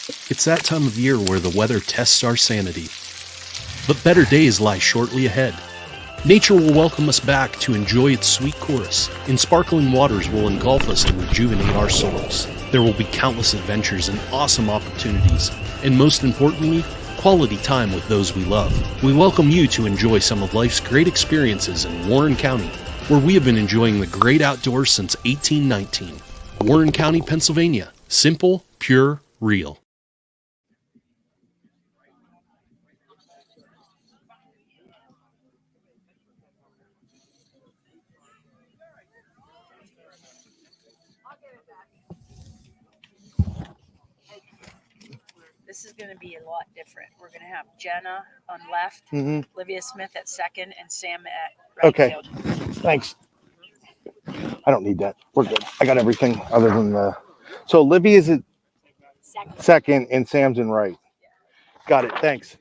It's that time of year where the weather tests our sanity. But better days lie shortly ahead. Nature will welcome us back to enjoy its sweet chorus, and sparkling waters will engulf us to rejuvenate our souls. There will be countless adventures and awesome opportunities, and most importantly, quality time with those we love. We welcome you to enjoy some of life's great experiences in Warren County, where we have been enjoying the great outdoors since 1819. Warren County, Pennsylvania. Simple, pure, real. This is going to be a lot different. We're going to have Jenna on left, Olivia Smith at second, and Sam at right Okay. field. Thanks. I don't need that. We're good. I got everything other than the. So Olivia's at second and Sam's in right. Got it. Thanks.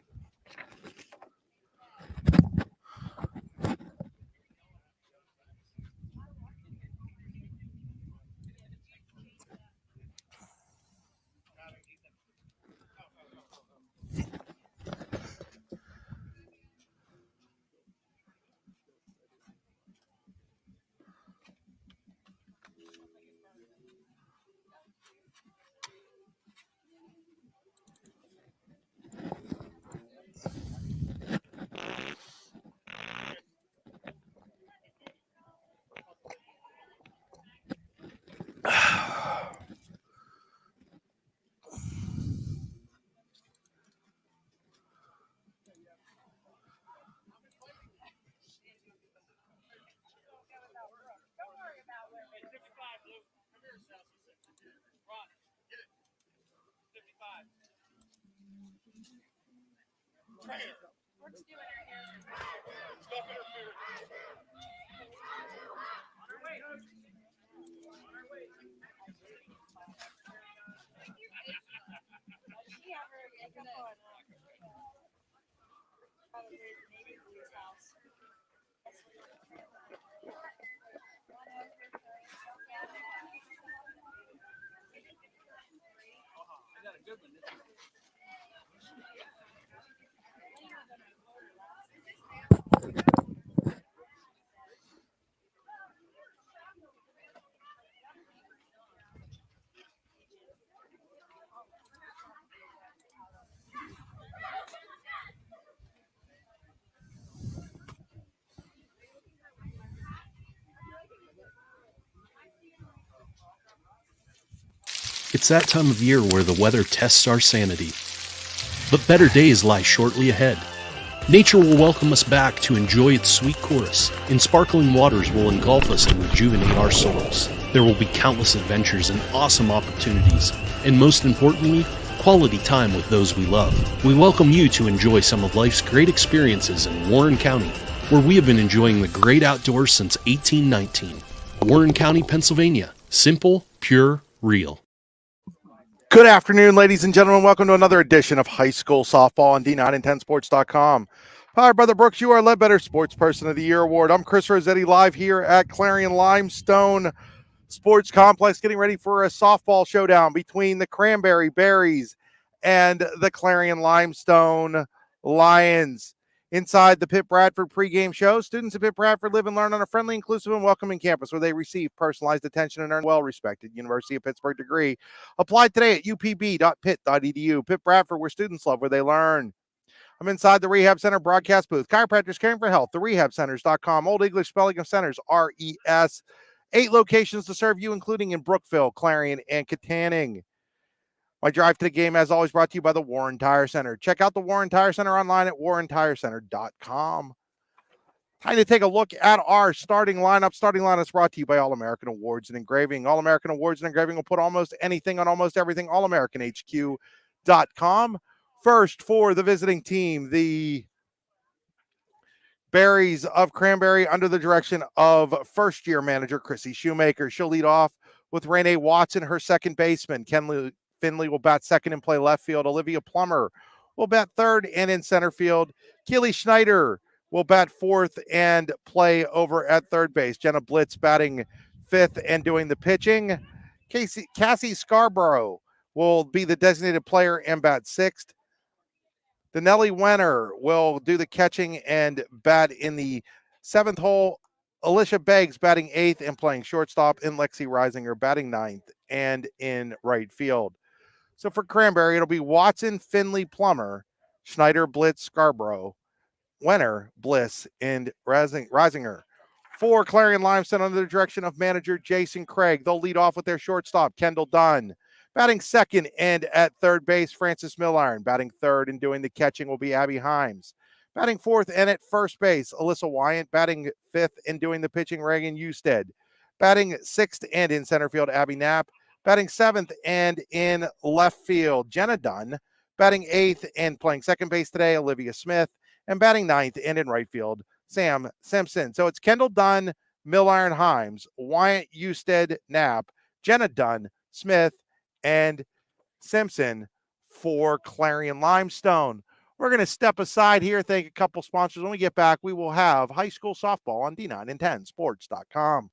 It's that time of year where the weather tests our sanity. But better days lie shortly ahead. Nature will welcome us back to enjoy its sweet chorus, and sparkling waters will engulf us and rejuvenate our souls. There will be countless adventures and awesome opportunities, and most importantly, quality time with those we love. We welcome you to enjoy some of life's great experiences in Warren County, where we have been enjoying the great outdoors since 1819. Warren County, Pennsylvania. Simple, pure, real. Good afternoon, ladies and gentlemen. Welcome to another edition of High School Softball on D9and10sports.com. Powered by the Brooks, you are Ledbetter Sports Person of the Year Award. I'm Chris Rossetti, live here at Clarion-Limestone Sports Complex, getting ready for a softball showdown between the Cranberry Berries and the Clarion-Limestone Lions. Inside the Pitt Bradford pregame show, students at Pitt Bradford live and learn on a friendly, inclusive, and welcoming campus where they receive personalized attention and earn a well-respected University of Pittsburgh degree. Apply today at upb.pitt.edu. Pitt Bradford, where students love where they learn. I'm inside the Rehab Center broadcast booth. Chiropractors caring for health, therehabcenters.com. Old English spelling of centers, R-E-S. 8 locations to serve you, including in Brookville, Clarion, and Katanning. My drive to the game, as always, brought to you by the Warren Tire Center. Check out the Warren Tire Center online at warrentirecenter.com. Time to take a look at our starting lineup. Starting lineup is brought to you by All-American Awards and Engraving. All-American Awards and Engraving will put almost anything on almost everything. AllamericanHQ.com. First for the visiting team, the Berries of Cranberry under the direction of first-year manager Chrissy Shoemaker. She'll lead off with Renee Watson, her second baseman. Kendall Finley will bat second and play left field. Olivia Plummer will bat third and in center field. Keely Schneider will bat fourth and play over at third base. Jenna Blitz batting fifth and doing the pitching. Cassie Scarborough will be the designated player and bat sixth. Danelli Wenner will do the catching and bat in the seventh hole. Alicia Banks batting eighth and playing shortstop, and Lexi Reisinger batting ninth and in right field. So for Cranberry, it'll be Watson, Finley, Plummer, Schneider, Blitz, Scarborough, Wenner, Bliss, and Reisinger. For Clarion-Limestone, under the direction of manager Jason Craig, they'll lead off with their shortstop, Kendall Dunn. Batting second and at third base, Francis Milliron. Batting third and doing the catching will be Abby Himes. Batting fourth and at first base, Alyssa Wyant. Batting fifth and doing the pitching, Reagan Usted. Batting sixth and in center field, Abby Knapp. Batting seventh and in left field, Jenna Dunn. Batting eighth and playing second base today, Olivia Smith. And batting ninth and in right field, Sam Simpson. So it's Kendall Dunn, Milliron, Himes, Wyant, Usted, Knapp, Jenna Dunn, Smith, and Simpson for Clarion-Limestone. We're going to step aside here, thank a couple sponsors. When we get back, we will have high school softball on D9and10sports.com.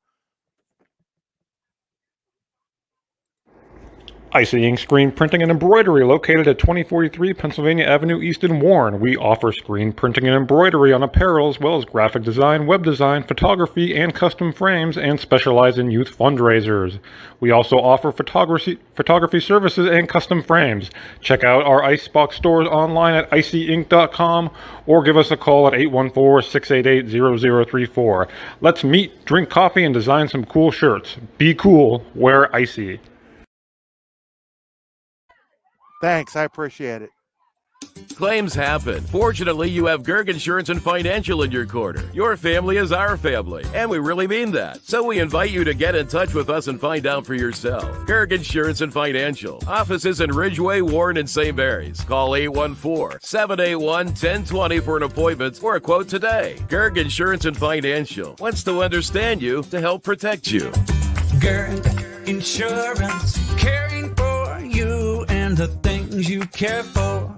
Icy Ink Screen Printing and Embroidery, located at 2043 Pennsylvania Avenue East in Warren. We offer screen printing and embroidery on apparel, as well as graphic design, web design, photography, and custom frames, and specialize in youth fundraisers. We also offer photography services and custom frames. Check out our Icebox stores online at icyink.com or give us a call at 814-688-0034. Let's meet, drink coffee, and design some cool shirts. Be cool, wear Icy. Thanks, I appreciate it. Claims happen. Fortunately, you have Gerg Insurance and Financial in your corner. Your family is our family, and we really mean that. So we invite you to get in touch with us and find out for yourself. Gerg Insurance and Financial. Offices in Ridgeway, Warren, and St. Mary's. Call 814-781-1020 for an appointment or a quote today. Gerg Insurance and Financial wants to understand you to help protect you. Gerg Insurance, caring for you and the things you care for.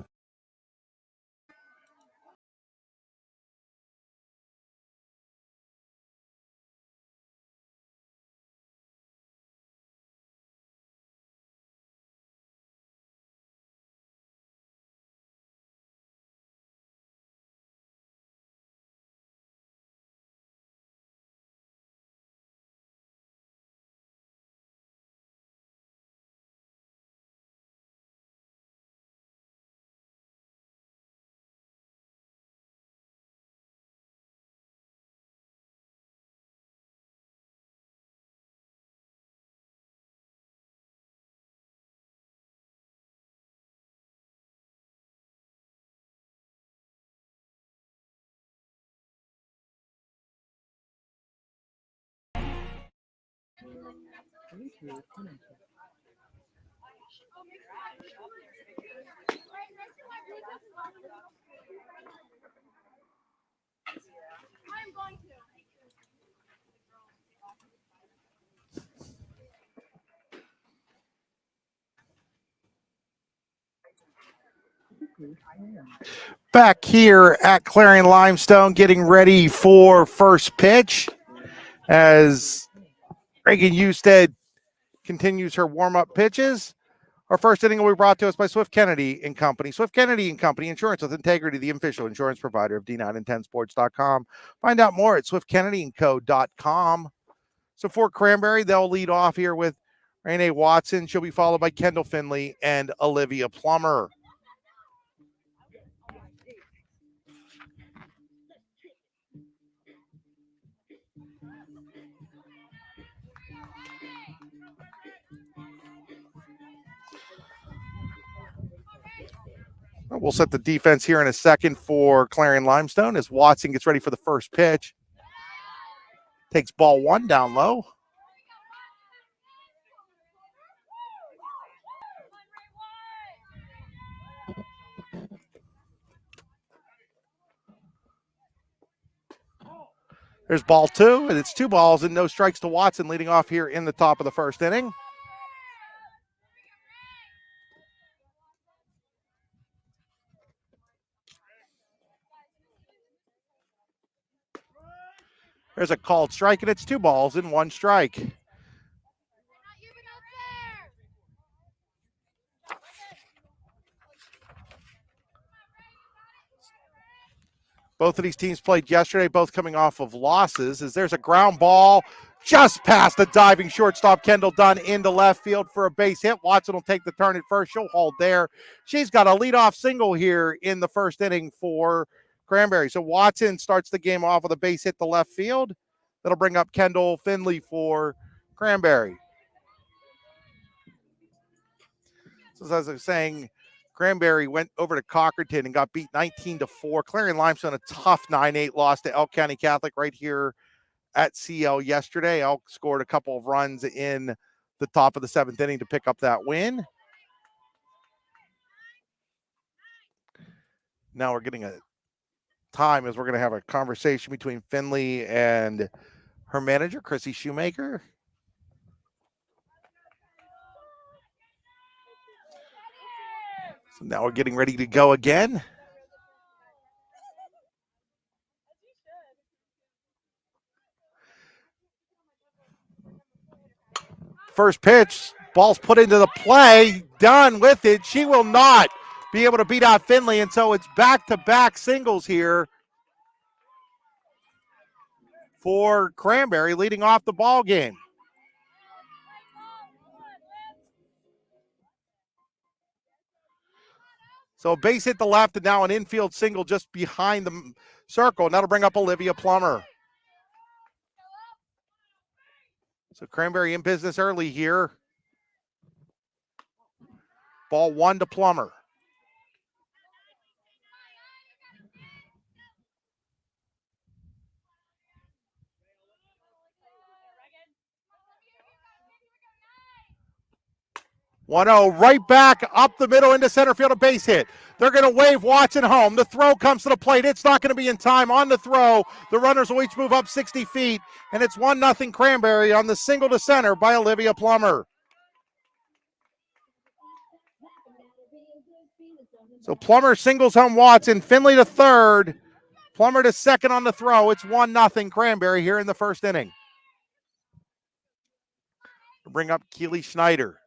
Back here at Clarion-Limestone, getting ready for first pitch as Reagan Usted continues her warm-up pitches. Our first inning will be brought to us by Swift Kennedy and Company. Swift Kennedy and Company, insurance with integrity, the official insurance provider of D9and10sports.com. Find out more at swiftkennedyandco.com. So for Cranberry, they'll lead off here with Renee Watson. She'll be followed by Kendall Finley and Olivia Plummer. We'll set the defense here in a second for Clarion-Limestone as Watson gets ready for the first pitch. Takes ball one down low. There's ball two, and it's 2 balls and no strikes to Watson, leading off here in the top of the first inning. There's a called strike, and it's 2 balls and 1 strike. Both of these teams played yesterday, both coming off of losses. As there's a ground ball just past the diving shortstop, Kendall Dunn, into left field for a base hit. Watson will take the turn at first. She'll hold there. She's got a leadoff single here in the first inning for Cranberry. So Watson starts the game off with a base hit to left field. That'll bring up Kendall Finley for Cranberry. So as I was saying, Cranberry went over to Cockerton and got beat 19-4. Clarion-Limestone, a tough 9-8 loss to Elk County Catholic right here at CL yesterday. Elk scored a couple of runs in the top of the 7th inning to pick up that win. Now we're getting a time as we're going to have a conversation between Finley and her manager, Chrissy Shoemaker. So now we're getting ready to go again. First pitch, ball's put into the play, done with it. She will not be able to beat out Finley, and so it's back-to-back singles here for Cranberry, leading off the ball game. So a base hit to left and now an infield single just behind the circle, and that'll bring up Olivia Plummer. So Cranberry in business early here. Ball 1 to Plummer. Right back up the middle into center field, a base hit. They're going to wave Watson home. The throw comes to the plate. It's not going to be in time. On the throw, the runners will each move up 60 feet, and it's 1-0 Cranberry on the single to center by Olivia Plummer. So Plummer singles home Watson. Finley to third. Plummer to second on the throw. It's 1-0 Cranberry here in the first inning. We'll bring up Keely Schneider.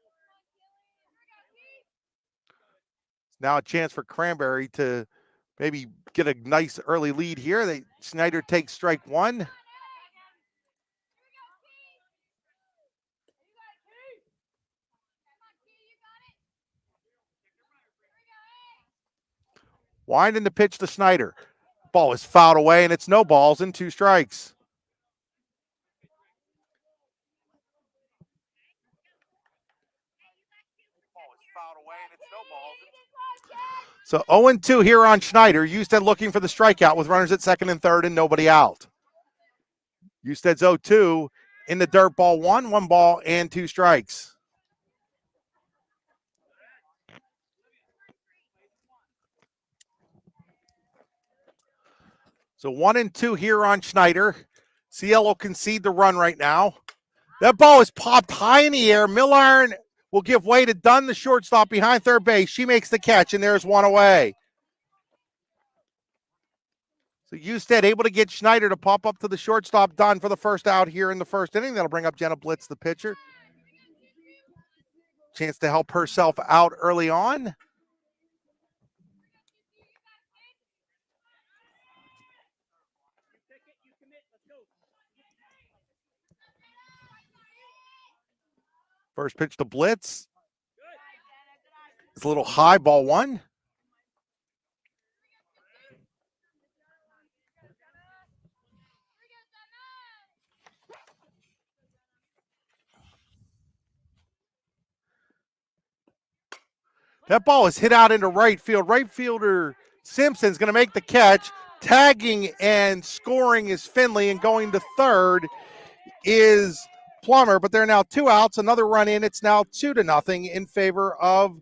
Now a chance for Cranberry to maybe get a nice early lead here. Snyder takes strike 1. Winding the pitch to Snyder. Ball is fouled away, and it's no balls and 2 strikes. So 0-2 here on Schneider. Usted looking for the strikeout with runners at second and third and nobody out. Usted's 0-2 in the dirt. Ball 1 ball and 2 strikes. So 1-2 here on Schneider. CL will concede the run right now. That ball is popped high in the air. Milliron will give way to Dunn, the shortstop behind third base. She makes the catch, and there's 1 away. So Usted able to get Schneider to pop up to the shortstop, Dunn, for the first out here in the first inning. That'll bring up Jenna Blitz, the pitcher. Chance to help herself out early on. First pitch to Blitz. It's a little high, ball 1. That ball is hit out into right field. Right fielder Simpson's going to make the catch. Tagging and scoring is Finley, and going to third is Plummer, but there are now 2 outs, another run in. It's now 2-0 in favor of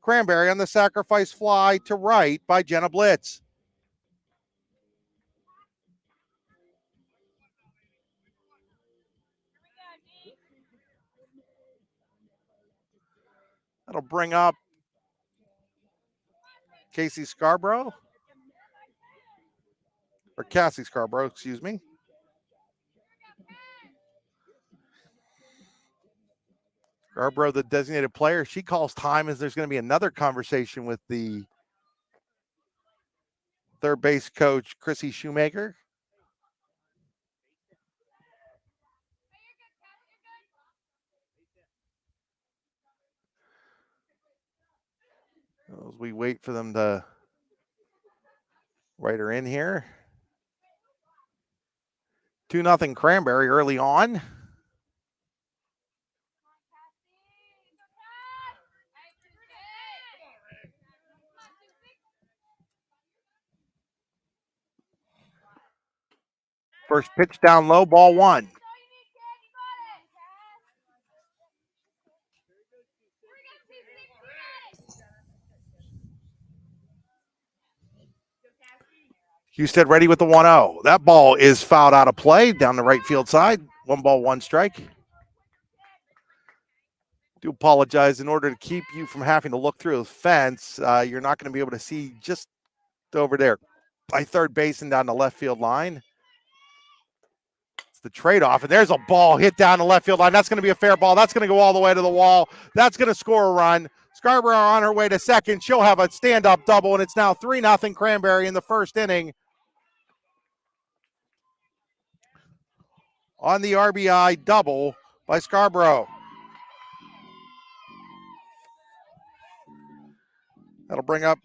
Cranberry on the sacrifice fly to right by Jenna Blitz. That'll bring up Cassie Scarborough. Or Cassie Scarborough, excuse me. Scarborough, the designated player, she calls time as there's going to be another conversation with the third base coach Chrissy Shoemaker. As we wait for them to write her in here. 2-0 Cranberry early on. First pitch down low, ball one. Husted ready with the 1-0. That ball is fouled out of play down the right field side. 1 ball, 1 strike. Do apologize. In order to keep you from having to look through the fence, you're not going to be able to see just over there by third base and down the left field line. It's the trade-off, and there's a ball hit down the left field line. That's going to be a fair ball. That's going to go all the way to the wall. That's going to score a run. Scarborough on her way to second. She'll have a stand-up double, and it's now 3-0 Cranberry in the first inning. On the RBI double by Scarborough. That'll bring up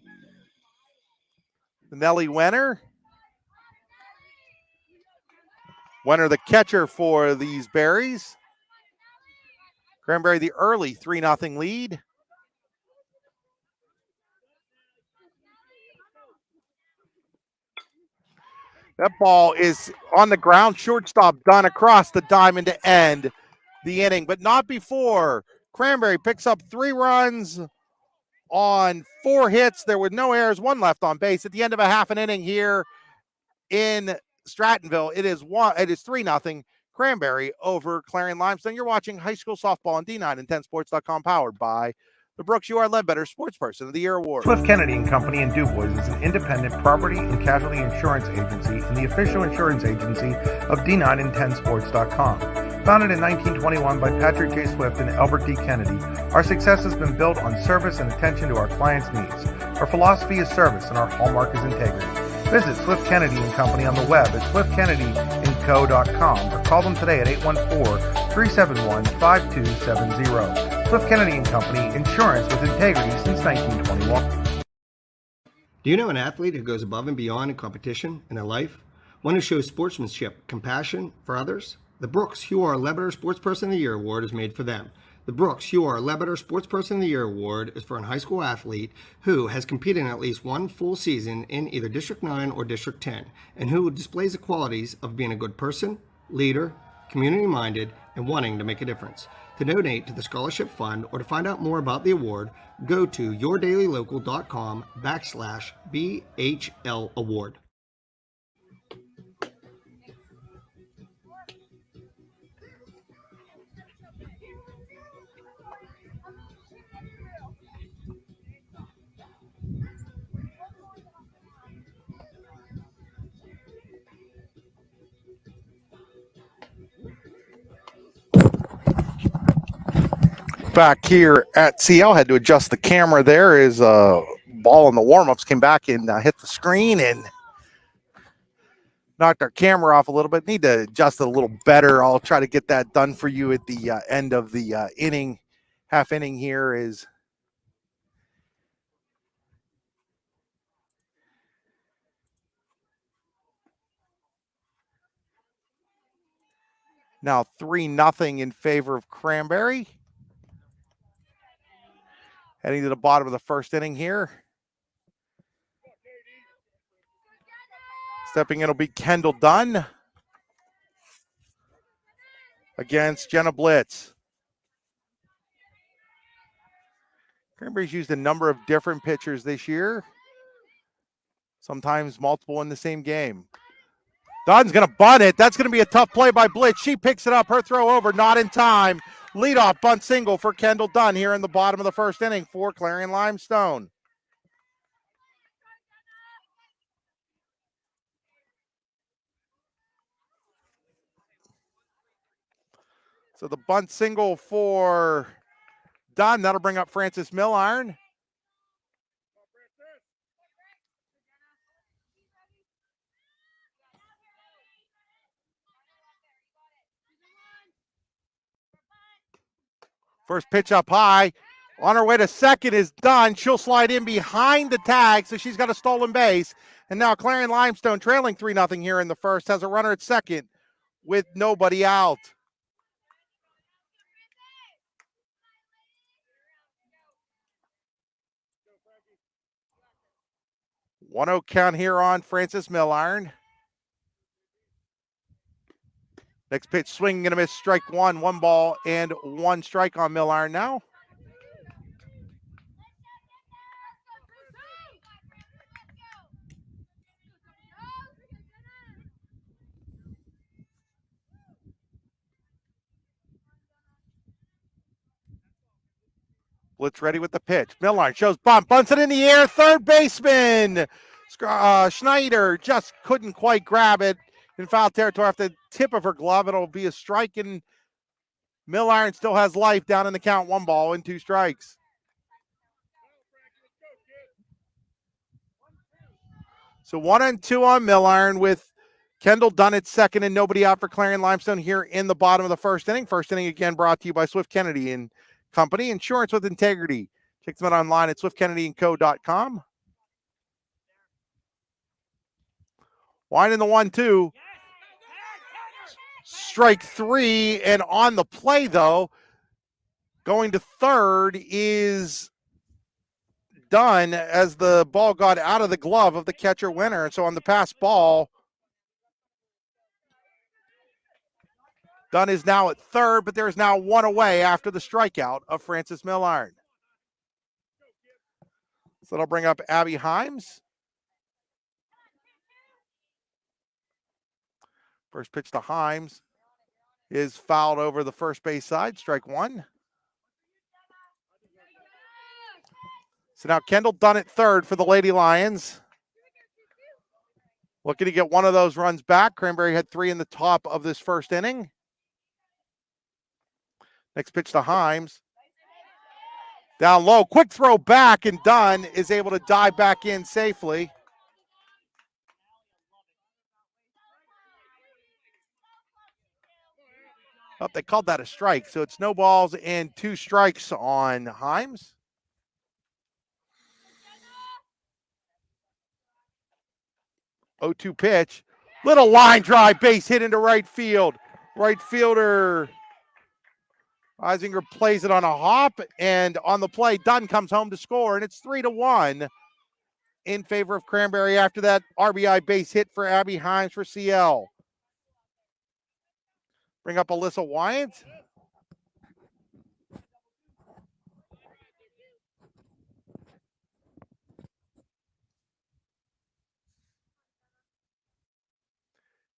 Nellie Wenner. Wenner, the catcher for these Berries. Cranberry, the early 3-0 lead. That ball is on the ground. Shortstop done across the diamond to end the inning, but not before. Cranberry picks up 3 runs on 4 hits. There were no errors, 1 left on base. At the end of a half an inning here in Strattonville, it is 3-0 Cranberry over Clarion-Limestone. You're watching high school softball on D910sports.com, powered by the Brooks You Are Ledbetter Sports Person of the Year Award. Cliff Kennedy and Company in DuBois is an independent property and casualty insurance agency and the official insurance agency of D910sports.com. Founded in 1921 by Patrick J. Swift and Albert D. Kennedy, our success has been built on service and attention to our clients' needs. Our philosophy is service and our hallmark is integrity. Visit Swift Kennedy and Company on the web at swiftkennedyandco.com or call them today at 814-371-5270. Swift Kennedy and Company, insurance with integrity since 1921. Do you know an athlete who goes above and beyond in competition in their life? One who shows sportsmanship, compassion for others? The Brooks Hugh R. Ledbetter Sports Person of the Year Award is made for them. The Brooks Hugh R. Ledbetter Sports Person of the Year Award is for a high school athlete who has competed in at least 1 full season in either District 9 or District 10, and who displays the qualities of being a good person, leader, community-minded, and wanting to make a difference. To donate to the Scholarship Fund or to find out more about the award, go to yourdailylocal.com/BHL Award. Back here at CL, had to adjust the camera there as a ball in the warm-ups came back and hit the screen and knocked our camera off a little bit. Need to adjust it a little better. I'll try to get that done for you at the end of the inning. Half inning here is now 3-0 in favor of Cranberry. Heading to the bottom of the first inning here. Stepping in will be Kendall Dunn against Jenna Blitz. Cranberry's used a number of different pitchers this year, sometimes multiple in the same game. Dunn's going to bunt it. That's going to be a tough play by Blitz. She picks it up. Her throw over, not in time. Leadoff bunt single for Kendall Dunn here in the bottom of the first inning for Clarion-Limestone. So the bunt single for Dunn, that'll bring up Francis Milliron. First pitch up high. On her way to second is done. She'll slide in behind the tag, so she's got a stolen base. And now Clarion-Limestone, trailing 3-0 here in the first, has a runner at second with nobody out. 1-0 count here on Frances Milliron. Next pitch, swinging and a miss, strike one. 1 ball and 1 strike on Milliron now. Blitz ready with the pitch. Milliron shows bunt, bunts it in the air. Third baseman Schneider just couldn't quite grab it in foul territory off the tip of her glove. It'll be a strike, and Milliron still has life down in the count. 1 ball and 2 strikes. So 1-2 on Milliron with Kendall done at second and nobody out for Clarion-Limestone here in the bottom of the first inning. First inning again brought to you by Swift Kennedy and Company, insurance with integrity. Check them out online at swiftkennedyandco.com. Wine in the 1-2. Strike 3, and on the play, though, going to third is done as the ball got out of the glove of the catcher winner. And so on the pass ball, Dunn is now at third, but there is now 1 away after the strikeout of Frances Milliron. So that'll bring up Abby Himes. First pitch to Himes is fouled over the first base side, strike 1. So now Kendall Dunn at third for the Lady Lions. Looking to get one of those runs back. Cranberry had 3 in the top of this first inning. Next pitch to Himes. Down low, quick throw back, and Dunn is able to dive back in safely. Oh, they called that a strike, so it's no balls and 2 strikes on Himes. Oh, 2 pitch. Little line drive, base hit into right field. Right fielder Eisinger plays it on a hop, and on the play, Dunn comes home to score, and it's 3-1 in favor of Cranberry after that RBI base hit for Abby Himes for CL. Bring up Alyssa Wyant.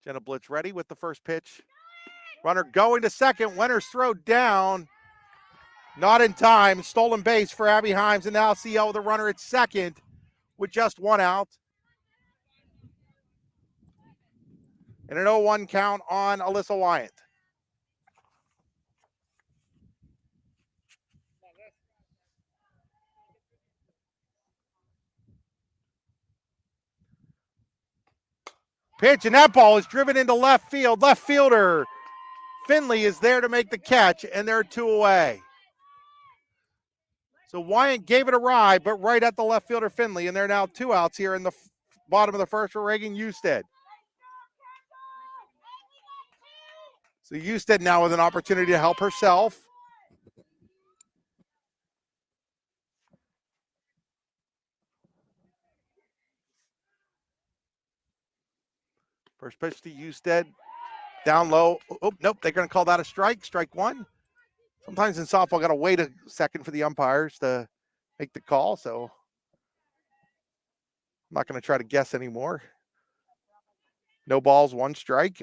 Jenna Blitz ready with the first pitch. Runner going to second. Wenner's throw down. Not in time. Stolen base for Abby Himes, and now CL with a runner at second with just 1 out. And an 0-1 count on Alyssa Wyant. Pitch, and that ball is driven into left field. Left fielder Finley is there to make the catch, and they're 2 away. So Wyant gave it a ride, but right at the left fielder Finley, and they're now 2 outs here in the bottom of the first for Reagan Usted. So Usted now with an opportunity to help herself. First pitch to Usted. Down low. Oh, nope, they're going to call that a strike. Strike 1. Sometimes in softball, got to wait a second for the umpires to make the call, so I'm not going to try to guess anymore. No balls, 1 strike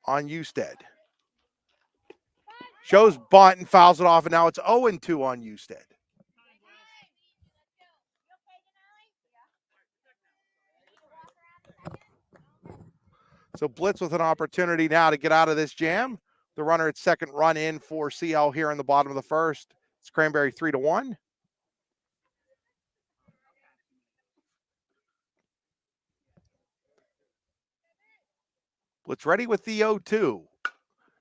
on Usted. Shows bunt and fouls it off, and now it's 0-2 on Usted. So Blitz with an opportunity now to get out of this jam. The runner at second, run in for CL here in the bottom of the first. It's Cranberry 3-1. Blitz ready with the 0-2.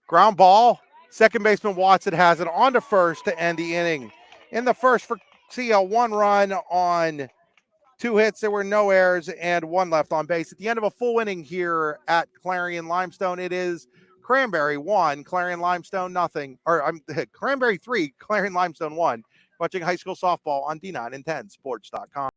Ground ball Second baseman Watson has it on to first to end the inning. In the first for CL, 1 run on 2 hits. There were no errors and 1 left on base. At the end of a full inning here at Clarion-Limestone, it is Cranberry 1, Clarion-Limestone nothing. Cranberry 3, Clarion-Limestone 1. Watching high school softball on D9and10sports.com.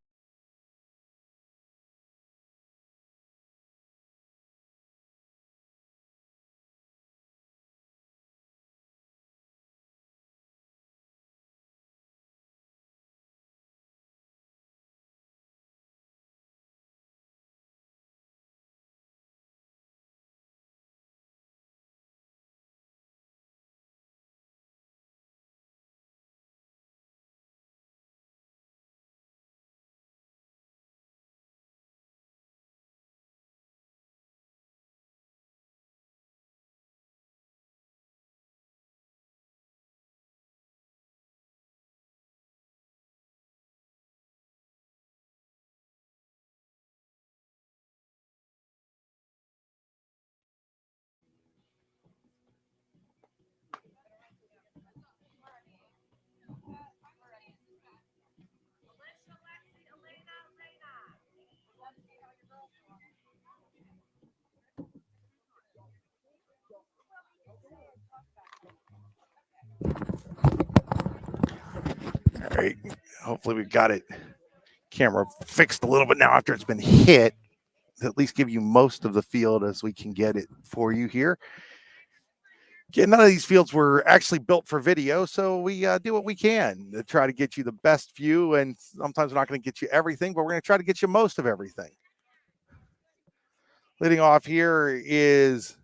All right. Hopefully we've got it camera fixed a little bit now after it's been hit. To at least give you most of the field as we can get it for you here. Again, none of these fields were actually built for video, so we do what we can to try to get you the best view. And sometimes we're not going to get you everything, but we're going to try to get you most of everything. Leading off here is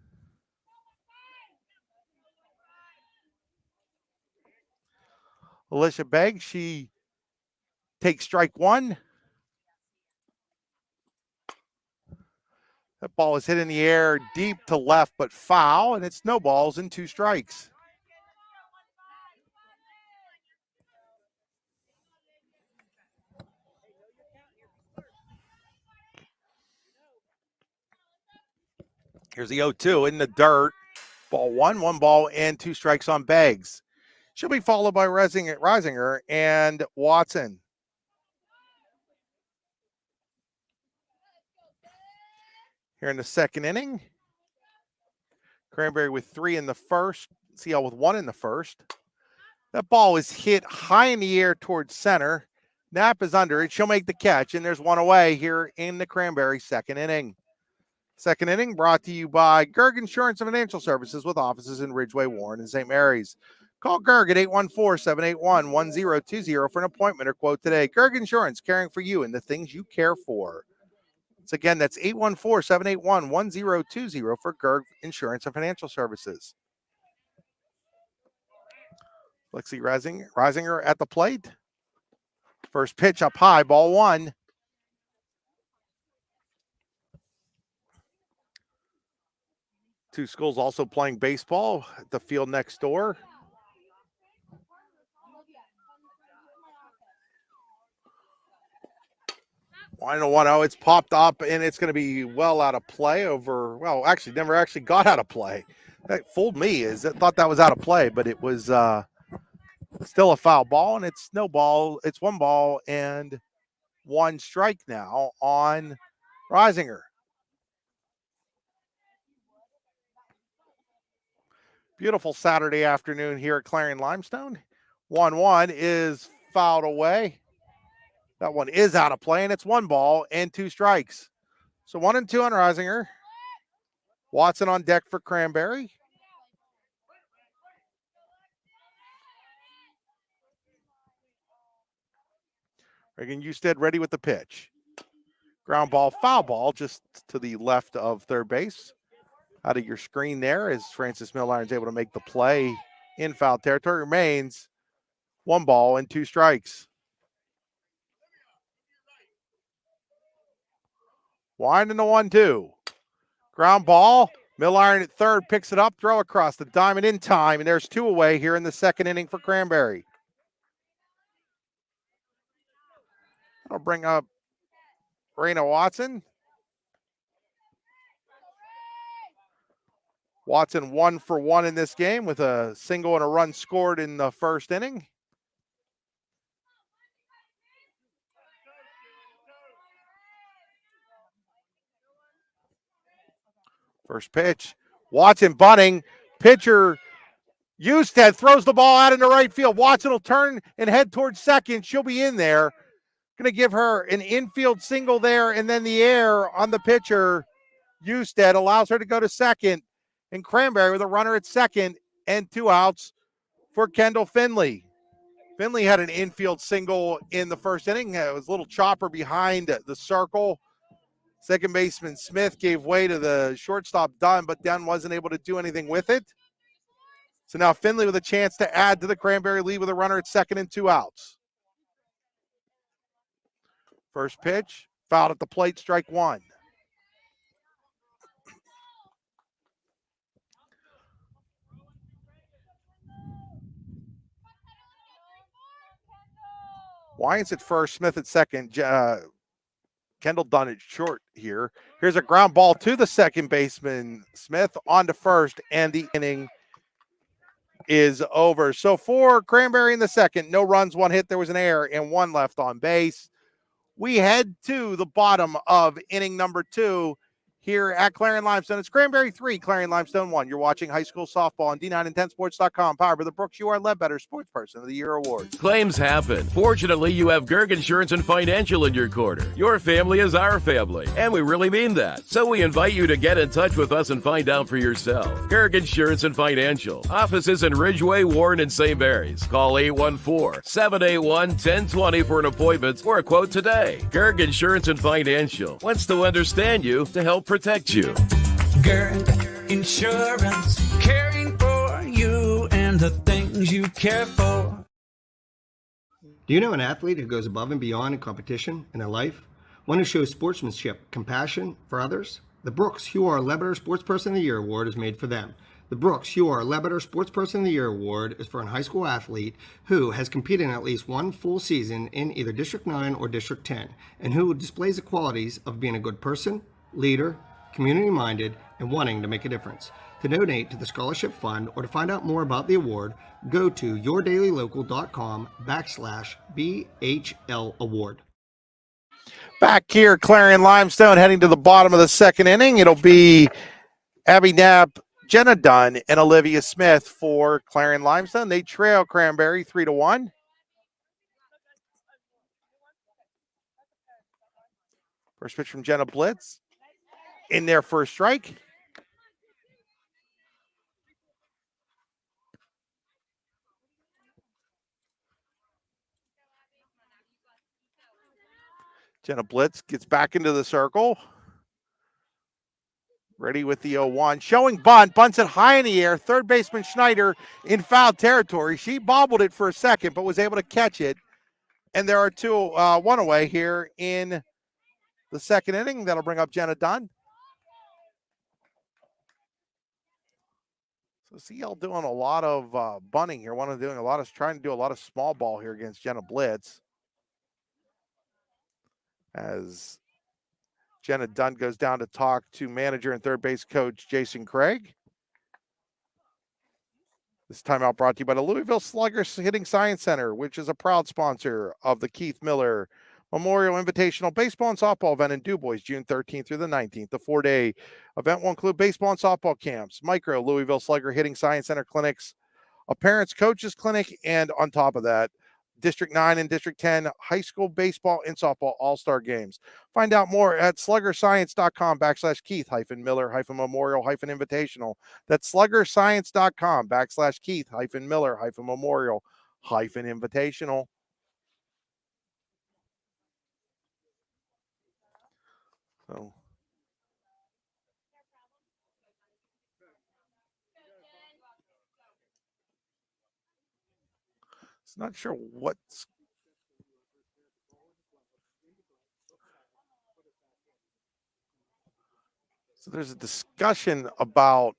Alicia Banks. She takes strike 1. That ball is hit in the air deep to left, but foul, and it's no balls and 2 strikes. Here's the 0-2 in the dirt. Ball 1 ball and 2 strikes on Banks. She'll be followed by Reisinger and Watson. Here in the second inning, Cranberry with 3 in the first, CL with 1 in the first. That ball is hit high in the air towards center. Knapp is under it. She'll make the catch, and there's 1 away here in the Cranberry second inning. Second inning brought to you by Gerg Insurance and Financial Services with offices in Ridgeway, Warren, and St. Mary's. Call Gerg at 814-781-1020 for an appointment or quote today. Gerg Insurance, caring for you and the things you care for. Once again, that's 814-781-1020 for Gerg Insurance and Financial Services. Lexi Reisinger at the plate. First pitch up high, ball 1. Two schools also playing baseball at the field next door. One 1-0. It's popped up, and it's going to be well out of play over. Well, actually, never actually got out of play. That fooled me. I thought that was out of play, but it was still a foul ball, and it's no ball. It's 1 ball and 1 strike now on Reisinger. Beautiful Saturday afternoon here at Clarion-Limestone. 1-1 is fouled away. That one is out of play, and it's 1 ball and 2 strikes. So 1 and 2 on Reisinger. Watson on deck for Cranberry. Reagan Usted ready with the pitch. Ground ball, foul ball, just to the left of third base. Out of your screen there as Francis Milliron is able to make the play in foul territory. Remains 1 ball and 2 strikes. Winding the 1-2. Ground ball. Milliron at third picks it up, throw across the diamond in time, and there's 2 away here in the second inning for Cranberry. I'll bring up Raina Watson. Watson 1 for 1 in this game with a single and a run scored in the first inning. First pitch, Watson bunting. Pitcher Usted throws the ball out into right field. Watson will turn and head towards second. She'll be in there. Going to give her an infield single there, and then the air on the pitcher. Usted allows her to go to second, and Cranberry with a runner at second and 2 outs for Kendall Finley. Finley had an infield single in the first inning. It was a little chopper behind the circle. Second baseman Smith gave way to the shortstop Dunn, but Dunn wasn't able to do anything with it. So now Finley with a chance to add to the Cranberry lead with a runner at second and 2 outs. First pitch, fouled at the plate, strike 1. Wyant's at first, Smith at second. Kendall Dunn at short here. Here's a ground ball to the second baseman. Smith on to first, and the inning is over. So for Cranberry in the second, no runs, 1 hit, there was an error, and 1 left on base. We head to the bottom of inning number 2 here at Clarion-Limestone. It's Cranberry 3, Clarion-Limestone 1. You're watching high school softball on D910sports.com. Powered by the Brooks UR Ledbetter Sports Person of the Year Award. Claims happen. Fortunately, you have Gerg Insurance and Financial in your corner. Your family is our family, and we really mean that. So we invite you to get in touch with us and find out for yourself. Gerg Insurance and Financial. Offices in Ridgeway, Warren, and St. Mary's. Call 814-781-1020 for an appointment or a quote today. Gerg Insurance and Financial wants to understand you to help protect you. Gerg Insurance, caring for you and the things you care for. Do you know an athlete who goes above and beyond in competition in their life? One who shows sportsmanship, compassion for others? The Brooks UR Ledbetter Sports Person of the Year Award is made for them. The Brooks UR Ledbetter Sports Person of the Year Award is for a high school athlete who has competed in at least 1 full season in either District 9 or District 10, and who displays the qualities of being a good person, leader, community-minded, and wanting to make a difference. To donate to the Scholarship Fund or to find out more about the award, go to yourdailylocal.com/BHL Award. Back here, Clarion-Limestone heading to the bottom of the second inning. It'll be Abby Knapp, Jenna Dunn, and Olivia Smith for Clarion-Limestone. They trail Cranberry 3-1. First pitch from Jenna Blitz. In there for a strike. Jenna Blitz gets back into the circle. Ready with the 0-1. Showing bunt. Bunts it high in the air. Third baseman Schneider in foul territory. She bobbled it for a second, but was able to catch it. And there are 1 away here in the second inning. That'll bring up Jenna Dunn. So CL doing a lot of bunting here. Trying to do a lot of small ball here against Jenna Blitz. As Jenna Dunn goes down to talk to manager and third base coach Jason Craig. This timeout brought to you by the Louisville Slugger Hitting Science Center, which is a proud sponsor of the Keith Miller Memorial Invitational Baseball and Softball event in Du Bois, June 13th through the 19th. The 4-day event will include baseball and softball camps, micro Louisville Slugger Hitting Science Center clinics, a parents coaches clinic, and on top of that, District 9 and District 10 high school baseball and softball all-star games. Find out more at sluggerscience.com/Keith-Miller-Memorial-Invitational. That's sluggerscience.com/Keith-Miller-Memorial-Invitational. So it's not sure what's so there's a discussion about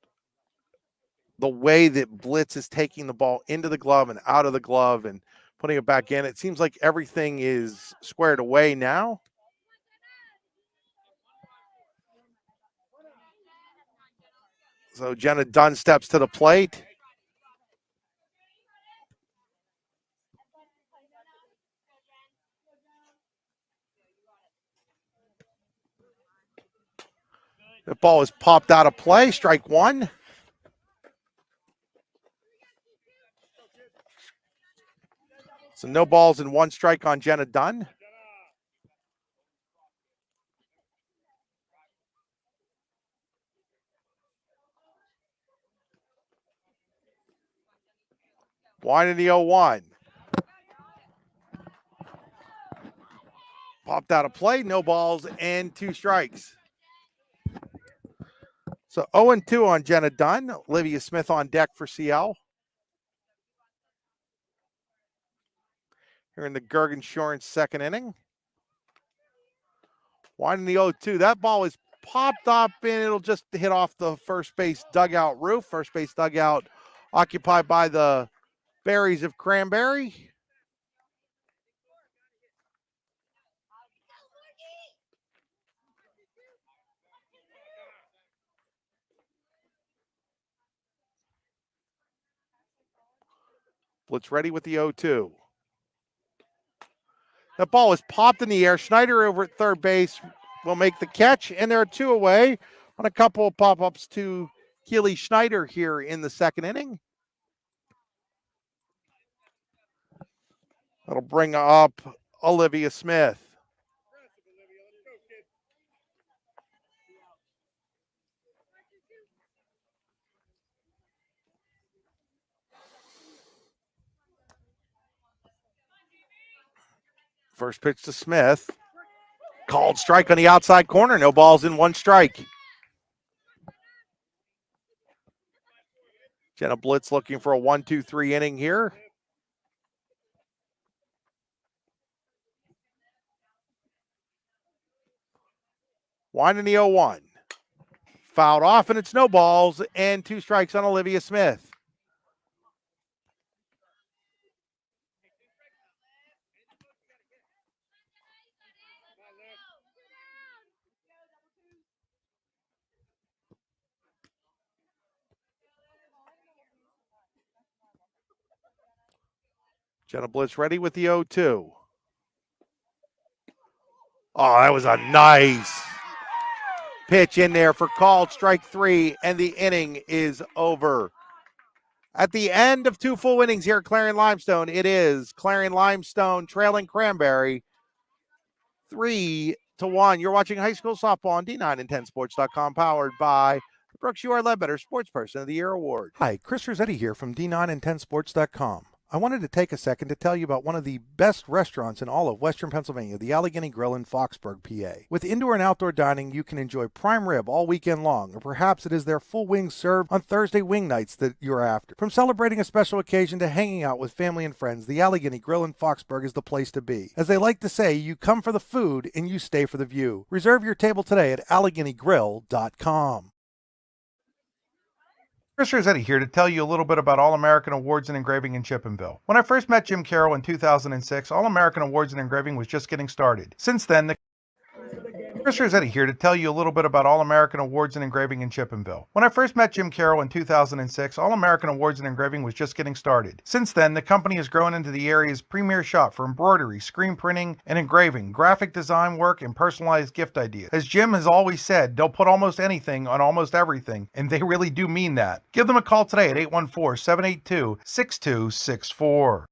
the way that Blitz is taking the ball into the glove and out of the glove and putting it back in. It seems like everything is squared away now. So Jenna Dunn steps to the plate. The ball is popped out of play. Strike one. So no balls and one strike on Jenna Dunn. Winding the 0-1. Popped out of play. No balls and two strikes. So 0-2 on Jenna Dunn. Olivia Smith on deck for CL. Here in the Gerg Insurance second inning. Winding the 0-2. That ball is popped up and it'll just hit off the first base dugout roof. First base dugout occupied by the Berries of Cranberry. Blitz ready with the 0-2. That ball is popped in the air. Schneider over at third base will make the catch, and there are two away on a couple of pop-ups to Keely Schneider here in the second inning. That'll bring up Olivia Smith. First pitch to Smith. Called strike on the outside corner. No balls in one strike. Jenna Blitz looking for a 1-2-3 inning here. Winding the 0-1. Fouled off, and it's no balls and two strikes on Olivia Smith. Jenna Blitz ready with the 0-2. Oh, that was a nice pitch in there for called strike three, and the inning is over. At the end of two full innings here at Clarion-Limestone, it is Clarion-Limestone trailing Cranberry 3-1. You're watching high school softball on D9and10sports.com, powered by Brooks. You are Ledbetter Sports Person of the Year Award. Hi, Chris Rossetti here from D9and10sports.com. I wanted to take a second to tell you about one of the best restaurants in all of Western Pennsylvania, the Allegheny Grill in Foxborg, PA. With indoor and outdoor dining, you can enjoy prime rib all weekend long, or perhaps it is their full wings served on Thursday wing nights that you're after. From celebrating a special occasion to hanging out with family and friends, the Allegheny Grill in Foxborg is the place to be. As they like to say, you come for the food and you stay for the view. Reserve your table today at AlleghenyGrill.com. Chris Rossetti here to tell you a little bit about All-American Awards and Engraving in Chippenville. When I first met Jim Carroll in 2006, All-American Awards and Engraving was just getting started. Since then, Chris Rossetti here to tell you a little bit about All-American Awards and Engraving in Chippenville. When I first met Jim Carroll in 2006, All-American Awards and Engraving was just getting started. Since then, the company has grown into the area's premier shop for embroidery, screen printing, and engraving, graphic design work, and personalized gift ideas. As Jim has always said, they'll put almost anything on almost everything, and they really do mean that. Give them a call today at 814-782-6264.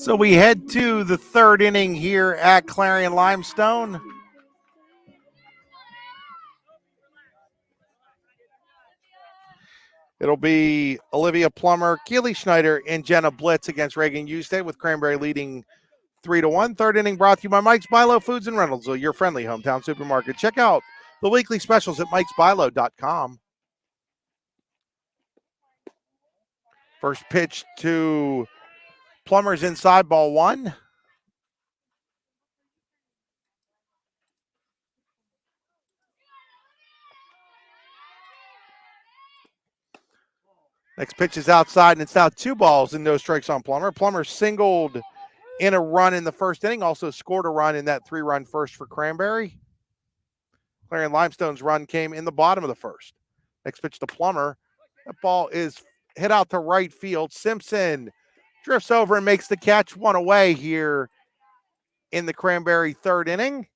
So we head to the third inning here at Clarion-Limestone. It'll be Olivia Plummer, Keely Schneider, and Jenna Blitz against Reagan Ustate, with Cranberry leading 3-1. Third inning brought to you by Mike's Bilo Foods and Rentals, your friendly hometown supermarket. Check out the weekly specials at mikesbilo.com. First pitch to Plummer's inside, ball one. Next pitch is outside, and it's now 2 balls and no strikes on Plummer. Plummer singled in a run in the first inning, also scored a run in that 3-run first for Cranberry. Clarion-Limestone's run came in the bottom of the first. Next pitch to Plummer. That ball is hit out to right field. Simpson drifts over and makes the catch, one away here in the Cranberry third inning.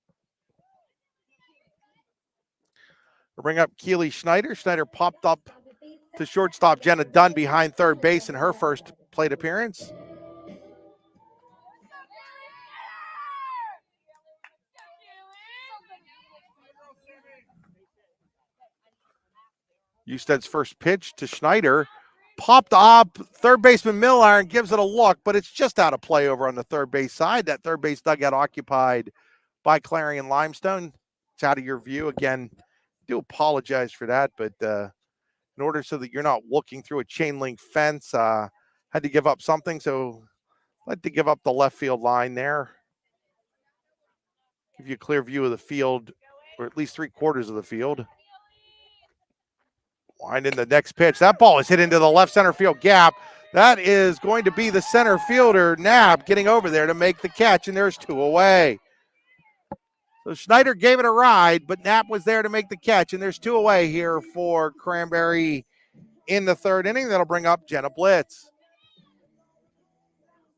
We'll bring up Keely Schneider. Schneider popped up to shortstop Jenna Dunn behind third base in her first plate appearance. Husted's first pitch to Schneider. Popped up. Third baseman Milliron gives it a look, but it's just out of play over on the third base side. That third base dugout occupied by Clarion-Limestone. It's out of your view. Again, do apologize for that, but in order so that you're not looking through a chain link fence, had to give up something, so had to give up the left field line there. Give you a clear view of the field, or at least 3/4 of the field. Wind in the next pitch. That ball is hit into the left center field gap. That is going to be the center fielder, Knapp, getting over there to make the catch, and there's 2 away. So Schneider gave it a ride, but Knapp was there to make the catch, and there's 2 away here for Cranberry in the third inning. That'll bring up Jenna Blitz.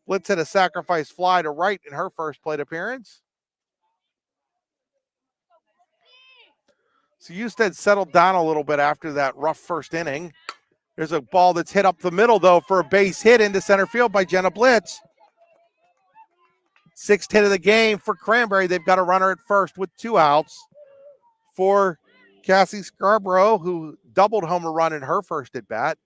Blitz hit a sacrifice fly to right in her first plate appearance. So Husted settled down a little bit after that rough first inning. There's a ball that's hit up the middle, though, for a base hit into center field by Jenna Blitz. 6th hit of the game for Cranberry. They've got a runner at first with 2 outs for Cassie Scarborough, who doubled home a run in her first at bat.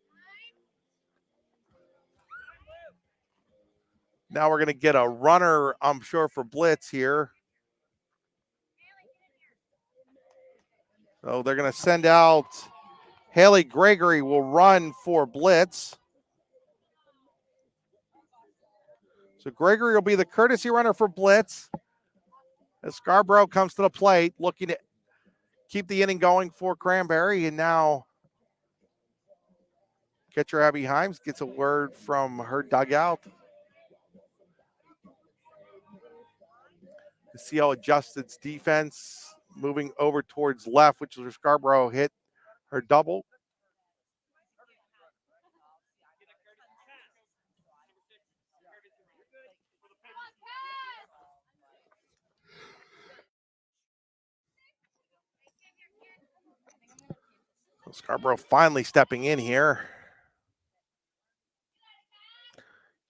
Now we're going to get a runner, I'm sure, for Blitz here. So they're going to send out Haley Gregory will run for Blitz. So Gregory will be the courtesy runner for Blitz. As Scarborough comes to the plate, looking to keep the inning going for Cranberry. And now catcher Abby Himes gets a word from her dugout. The CL adjusts its defense, moving over towards left, which is where Scarborough hit her double. So Scarborough finally stepping in here.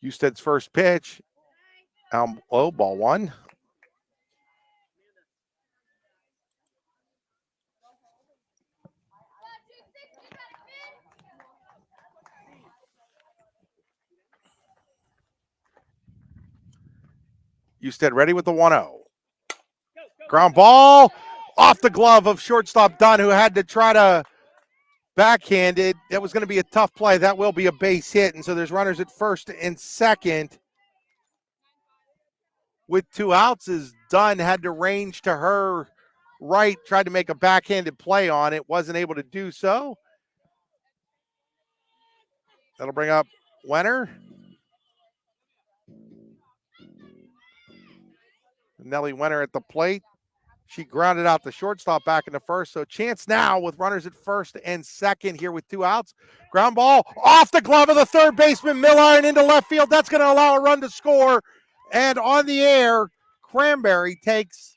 Husted's first pitch. Low, ball 1. Husted ready with the 1-0. Ground ball off the glove of shortstop Dunn, who had to try to backhand it. That was going to be a tough play. That will be a base hit. And so there's runners at first and second. With 2 outs, as Dunn had to range to her right, tried to make a backhanded play on it, wasn't able to do so. That'll bring up Wenner. Nellie Wenner at the plate. She grounded out the shortstop back in the first. So chance now with runners at first and second here with 2 outs. Ground ball off the glove of the third baseman, Milliron into left field. That's going to allow a run to score. And on the air, Cranberry takes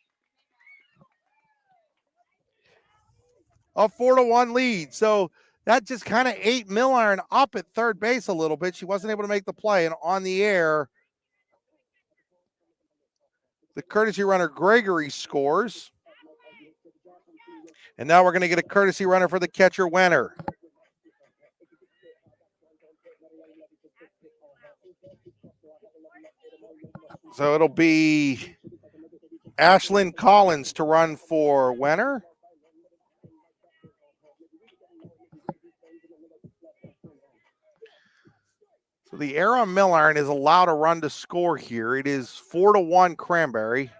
a 4-1 lead. So that just kind of ate Milliron up at third base a little bit. She wasn't able to make the play. And on the air, the courtesy runner Gregory scores. And now we're going to get a courtesy runner for the catcher Wenner. So it'll be Ashlyn Collins to run for Wenner. So the error on Milliron is allowed a run to score here. It is 4-1 Cranberry.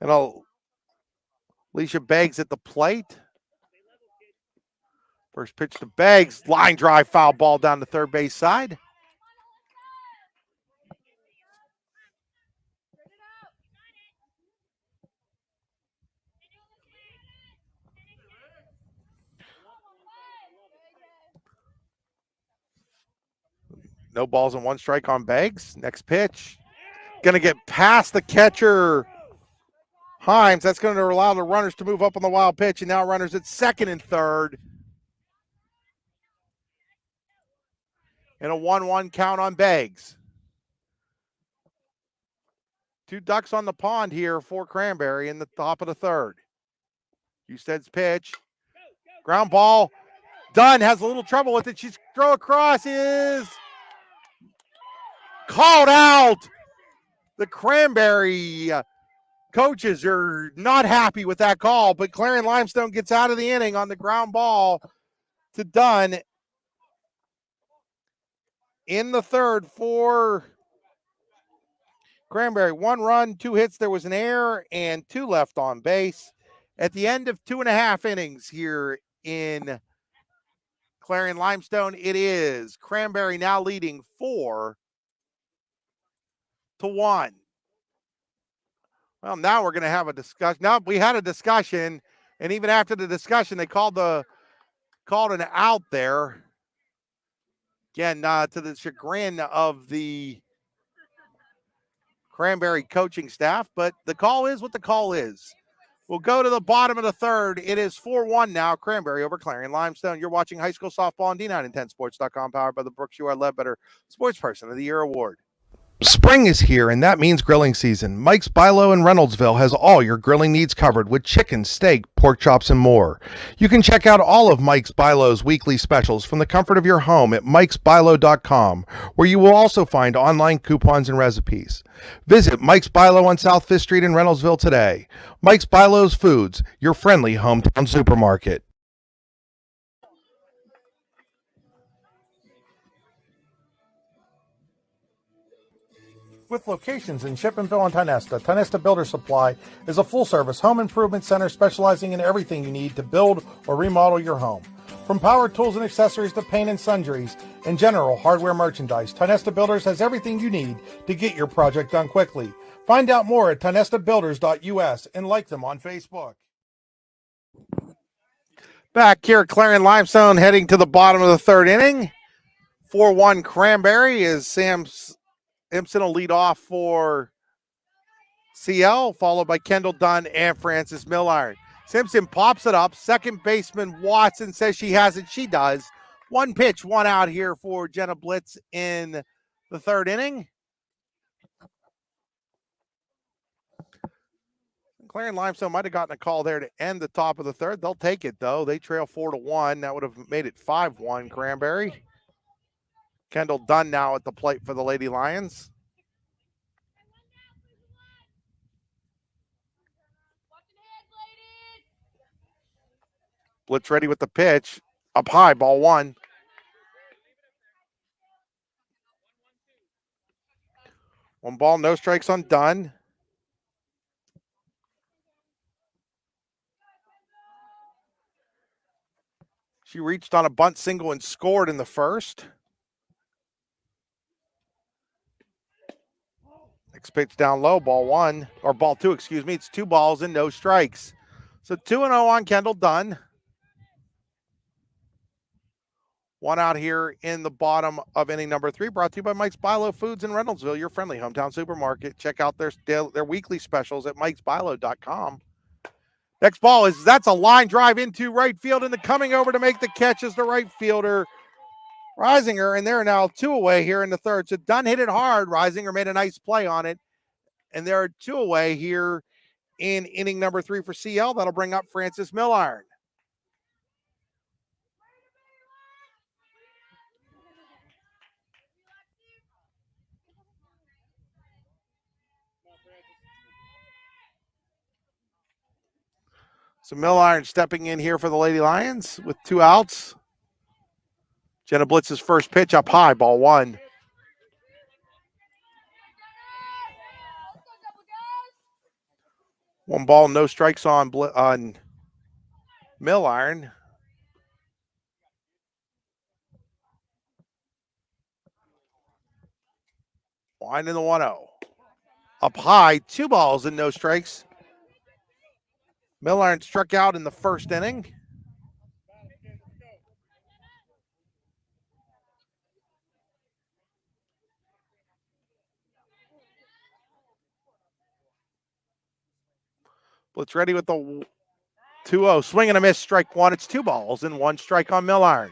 And Alicia Banks at the plate. First pitch to Banks, line drive, foul ball down the third base side. No balls and one strike on Banks. Next pitch. Going to get past the catcher, Himes. That's going to allow the runners to move up on the wild pitch, and now runners at second and third. And a 1-1 count on Banks. 2 ducks on the pond here for Cranberry in the top of the third. Husted's pitch. Ground ball. Dunn has a little trouble with it. She's throw across is called out. The Cranberry coaches are not happy with that call, but Clarion-Limestone gets out of the inning on the ground ball to Dunn in the third for Cranberry. 1 run, 2 hits. There was an error and 2 left on base. At the end of 2.5 innings here in Clarion-Limestone, it is Cranberry now leading 4-1. Well, now we're going to have a discussion. Now we had a discussion, and even after the discussion, they called an out there. Again, to the chagrin of the Cranberry coaching staff, but the call is what the call is. We'll go to the bottom of the third. It is 4-1 now. Cranberry over Clarion-Limestone. You're watching High School Softball on D910sports.com, powered by the Brooks U.R. Ledbetter Sports Person of the Year Award. Spring is here, and that means grilling season. Mike's Bilo in Reynoldsville has all your grilling needs covered with chicken, steak, pork chops, and more. You can check out all of Mike's Bilo's weekly specials from the comfort of your home at mikesbilo.com, where you will also find online coupons and recipes. Visit Mike's Bilo on South 5th Street in Reynoldsville today. Mike's Bilo's Foods, your friendly hometown supermarket. With locations in Shippenville and Tionesta, Tionesta Builder Supply is a full-service home improvement center specializing in everything you need to build or remodel your home. From power tools and accessories to paint and sundries and general hardware merchandise, Tionesta Builders has everything you need to get your project done quickly. Find out more at tionestabuilders.us and like them on Facebook. Back here at Clarion-Limestone, heading to the bottom of the third inning. 4-1 Cranberry is Simpson will lead off for CL, followed by Kendall Dunn and Francis Milliron. Simpson pops it up. Second baseman Watson says she has it. She does. 1 pitch, 1 out here for Jenna Blitz in the third inning. Clarion-Limestone might have gotten a call there to end the top of the third. They'll take it, though. They trail 4-1. That would have made it 5-1 Cranberry. Kendall Dunn now at the plate for the Lady Lions. Blitz ready with the pitch. Up high, ball 1. One ball, no strikes on Dunn. She reached on a bunt single and scored in the first. Next pitch down low, ball 1, or ball 2, excuse me. It's 2 balls and no strikes. So 2-0 on Kendall Dunn. 1 out here in the bottom of inning number 3, brought to you by Mike's Bilo Foods in Reynoldsville, your friendly hometown supermarket. Check out their weekly specials at mikesbilo.com. Next ball that's a line drive into right field, and the coming over to make the catch is the right fielder, Reisinger, and they're now 2 away here in the third. So Dunn hit it hard. Reisinger made a nice play on it, and there are 2 away here in inning number 3 for CL. That'll bring up Francis Milliron. So Milliron stepping in here for the Lady Lions with 2 outs. Jenna Blitz's first pitch up high, ball 1. One ball, no strikes on Milliron. Line in the 1-0. Up high, 2 balls and no strikes. Milliron struck out in the first inning. Blitz ready with the 2-0. Swing and a miss, strike one. It's 2 balls and 1 strike on Milliron.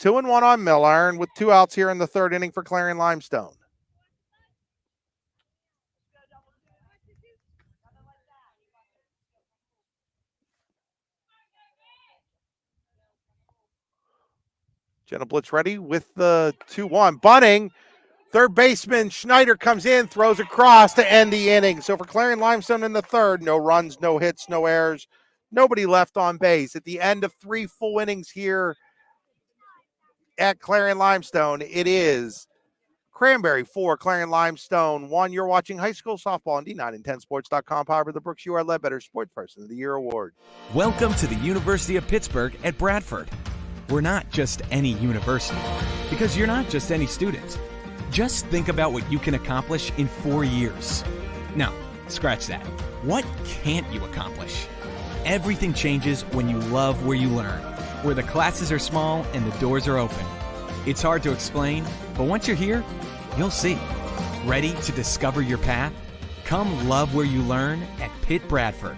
2-1 on Milliron with 2 outs here in the third inning for Clarion-Limestone. Jenna Blitz ready with the 2-1. Bunting. Third baseman Schneider comes in, throws across to end the inning. So for Clarion-Limestone in the third, no runs, no hits, no errors, nobody left on base. At the end of 3 full innings here at Clarion-Limestone, it is Cranberry 4, Clarion-Limestone 1. You're watching high school softball on D910sports.com. Powered by the Brooks UR Ledbetter Sports Person of the Year Award. Welcome to the University of Pittsburgh at Bradford. We're not just any university, because you're not just any student. Just think about what you can accomplish in 4 years. No, scratch that. What can't you accomplish? Everything changes when you love where you learn, where the classes are small and the doors are open. It's hard to explain, but once you're here, you'll see. Ready to discover your path? Come love where you learn at Pitt Bradford.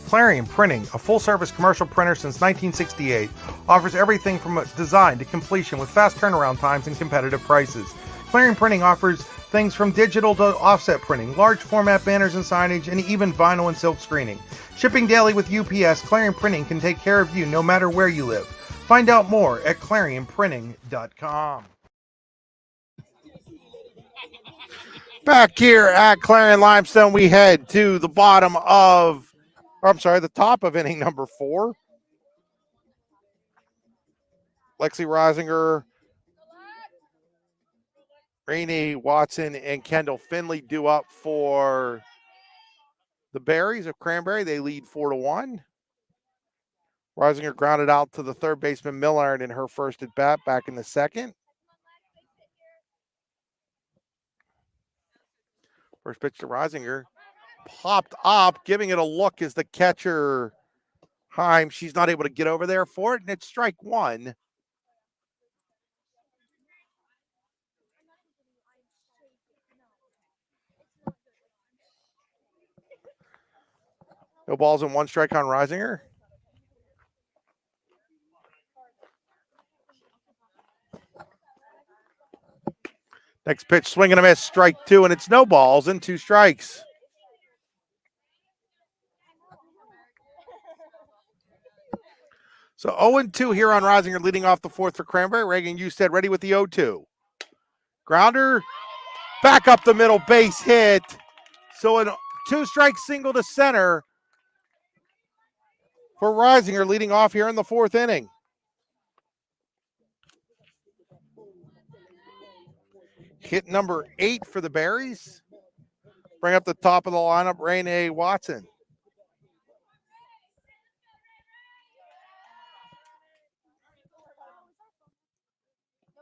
Clarion Printing, a full-service commercial printer since 1968, offers everything from design to completion with fast turnaround times and competitive prices. Clarion Printing offers things from digital to offset printing, large format banners and signage, and even vinyl and silk screening. Shipping daily with UPS, Clarion Printing can take care of you no matter where you live. Find out more at clarionprinting.com. Back here at Clarion-Limestone, we head to the the top of inning number 4. Lexi Risinger, Rainey Watson, and Kendall Finley due up for the Berries of Cranberry. They lead 4-1. Risinger grounded out to the third baseman Millard in her first at bat back in the second. First pitch to Risinger. Popped up, giving it a look as the catcher, Heim. She's not able to get over there for it, and it's strike one. No balls and 1 strike on Risinger. Next pitch, swing and a miss, strike 2, and it's no balls and 2 strikes. So 0-2 here on Risinger, leading off the 4th for Cranberry. Reagan Usted ready with the 0-2. Grounder, back up the middle, base hit. So a 2-strike single to center for Risinger, leading off here in the 4th inning. Hit number 8 for the Berries. Bring up the top of the lineup, Rainey Watson.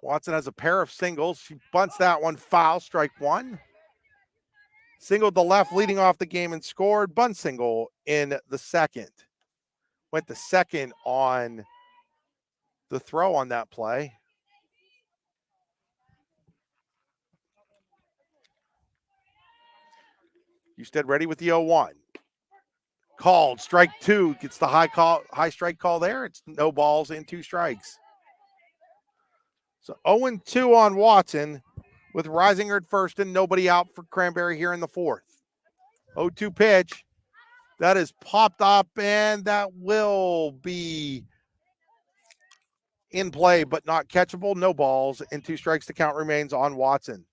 Watson has a pair of singles. She bunts that one foul, strike 1. Singled to left, leading off the game and scored. Bunt single in the second. Went to second on the throw on that play. Usted ready with the 0-1. Called, strike 2. Gets the high strike call there. It's no balls and 2 strikes. So 0-2 on Watson with Risinger at first and nobody out for Cranberry here in the 4th. 0-2 pitch. That is popped up and that will be in play but not catchable. No balls and 2 strikes to count remains on Watson.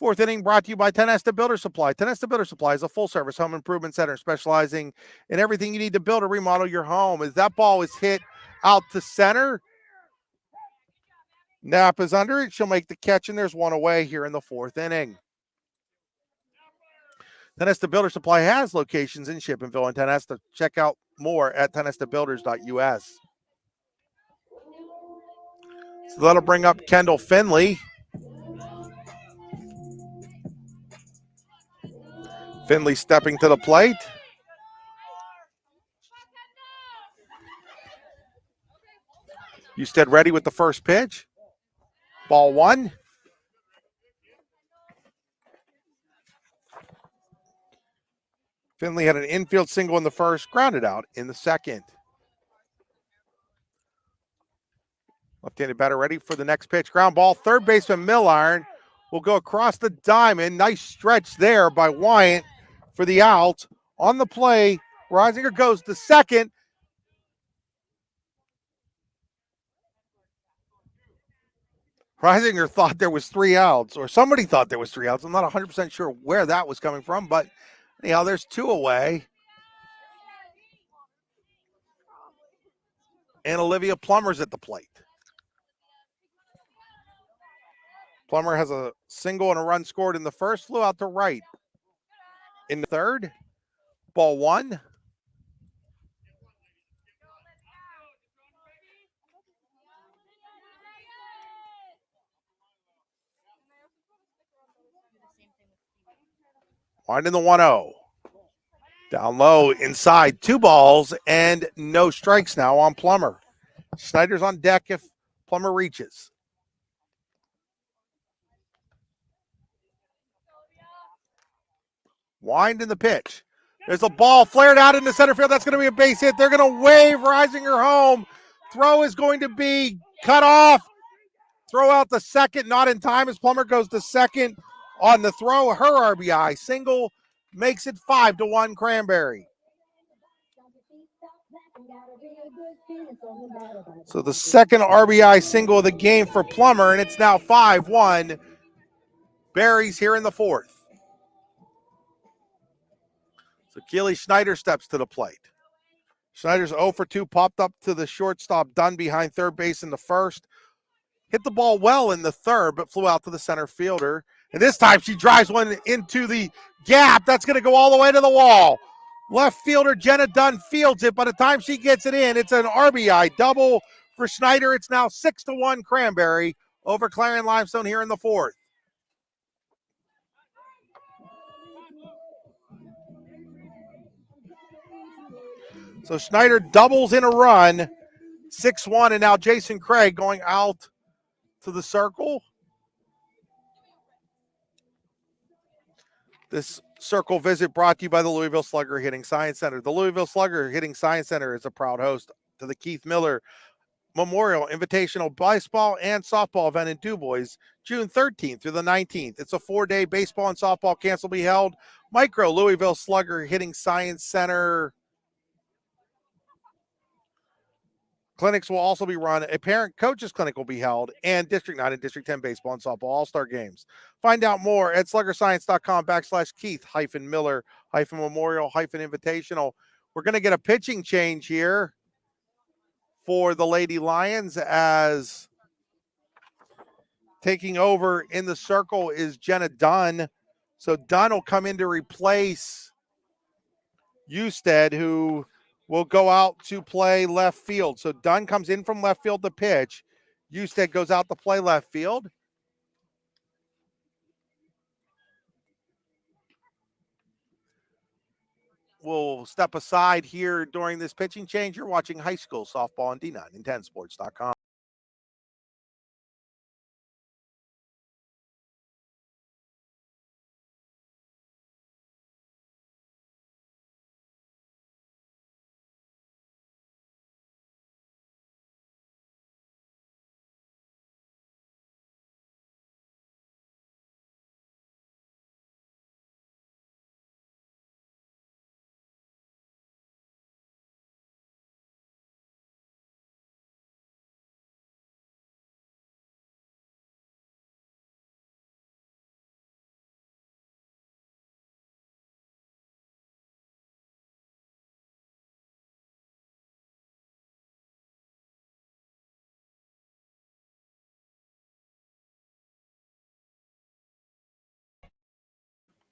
4th inning brought to you by Tenesta Builder Supply. Tenesta Builder Supply is a full-service home improvement center specializing in everything you need to build or remodel your home. As that ball is hit out to center, Knapp is under it. She'll make the catch, and there's one away here in the 4th inning. Tenesta Builder Supply has locations in Shippenville and Tenesta. Check out more at tenestabuilders.us. So that'll bring up Kendall Finley. Finley stepping to the plate. Usted ready with the first pitch. Ball 1. Finley had an infield single in the first, grounded out in the second. Left-handed batter ready for the next pitch. Ground ball. Third baseman Milliron will go across the diamond. Nice stretch there by Wyatt for the out. On the play, Reisinger goes to second. Reisinger thought there was 3 outs, or somebody thought there was 3 outs. I'm not 100% sure where that was coming from, but anyhow, there's 2 away. And Olivia Plummer's at the plate. Plummer has a single and a run scored in the first, flew out to right. In the third, ball 1. Winding the 1-0. Down low, inside, 2 balls and no strikes now on Plummer. Snyder's on deck if Plummer reaches. Wind in the pitch. There's a ball flared out into center field. That's going to be a base hit. They're going to wave Reisinger home. Throw is going to be cut off. Throw out the second, not in time as Plummer goes to second on the throw. Her RBI single makes it 5-1 Cranberry. So the second RBI single of the game for Plummer, and it's now 5-1. Berries here in the fourth. So Keely Schneider steps to the plate. Schneider's 0 for 2, popped up to the shortstop, done behind third base in the first. Hit the ball well in the third, but flew out to the center fielder. And this time she drives one into the gap. That's going to go all the way to the wall. Left fielder Jenna Dunn fields it. By the time she gets it in, it's an RBI double for Schneider. It's now 6-1 Cranberry over Clarion-Limestone here in the fourth. So Schneider doubles in a run, 6-1, and now Jason Craig going out to the circle. This circle visit brought to you by the Louisville Slugger Hitting Science Center. The Louisville Slugger Hitting Science Center is a proud host to the Keith Miller Memorial Invitational Baseball and Softball event in DuBois, June 13th through the 19th. It's a 4-day baseball and softball camp will be held. Micro Louisville Slugger Hitting Science Center clinics will also be run. A parent coaches clinic will be held, and District 9 and District 10 baseball and softball all-star games. Find out more at sluggerscience.com/Keith-Miller-Memorial-Invitational. We're going to get a pitching change here for the Lady Lions, as taking over in the circle is Jenna Dunn. So Dunn will come in to replace Usted, who will go out to play left field. So Dunn comes in from left field to pitch. Usted goes out to play left field. We'll step aside here during this pitching change. You're watching high school softball on D9 and 10sports.com.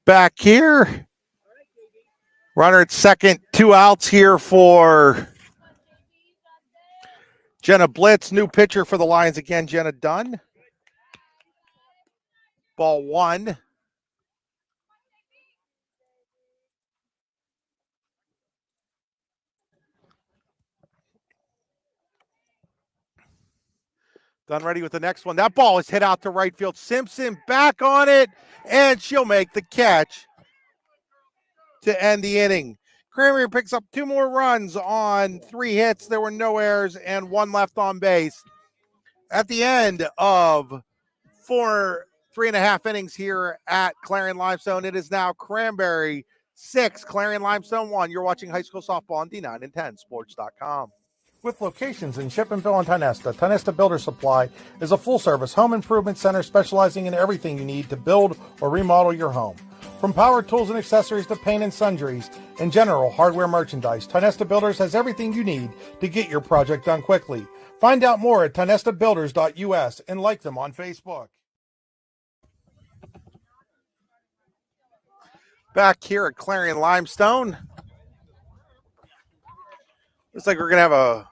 Back here. Runner at second, 2 outs here for Jenna Blitz. New pitcher for the Lions again, Jenna Dunn. Ball 1. Dunn ready with the next one. That ball is hit out to right field. Simpson back on it, and she'll make the catch to end the inning. Cranberry picks up 2 more runs on 3 hits. There were no errors and 1 left on base. At the end of 3.5 innings here at Clarion-Limestone, it is now Cranberry 6, Clarion-Limestone 1. You're watching high school softball on D9and10sports.com. With locations in Shippenville and Tionesta, Tionesta Builder Supply is a full-service home improvement center specializing in everything you need to build or remodel your home. From power tools and accessories to paint and sundries and general hardware merchandise, Tionesta Builders has everything you need to get your project done quickly. Find out more at tionestabuilders.us and like them on Facebook. Back here at Clarion-Limestone. Looks like we're going to have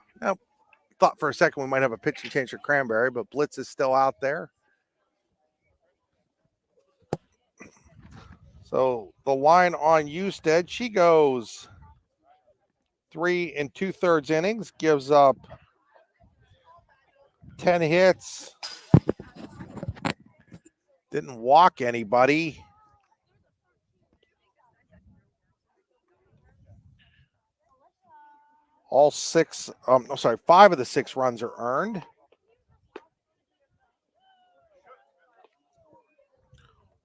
thought for a second we might have a pitching change for Cranberry, but Blitz is still out there. So the line on Usted, she goes 3 2/3 innings, gives up 10 hits, didn't walk anybody. All 5 of the 6 runs are earned.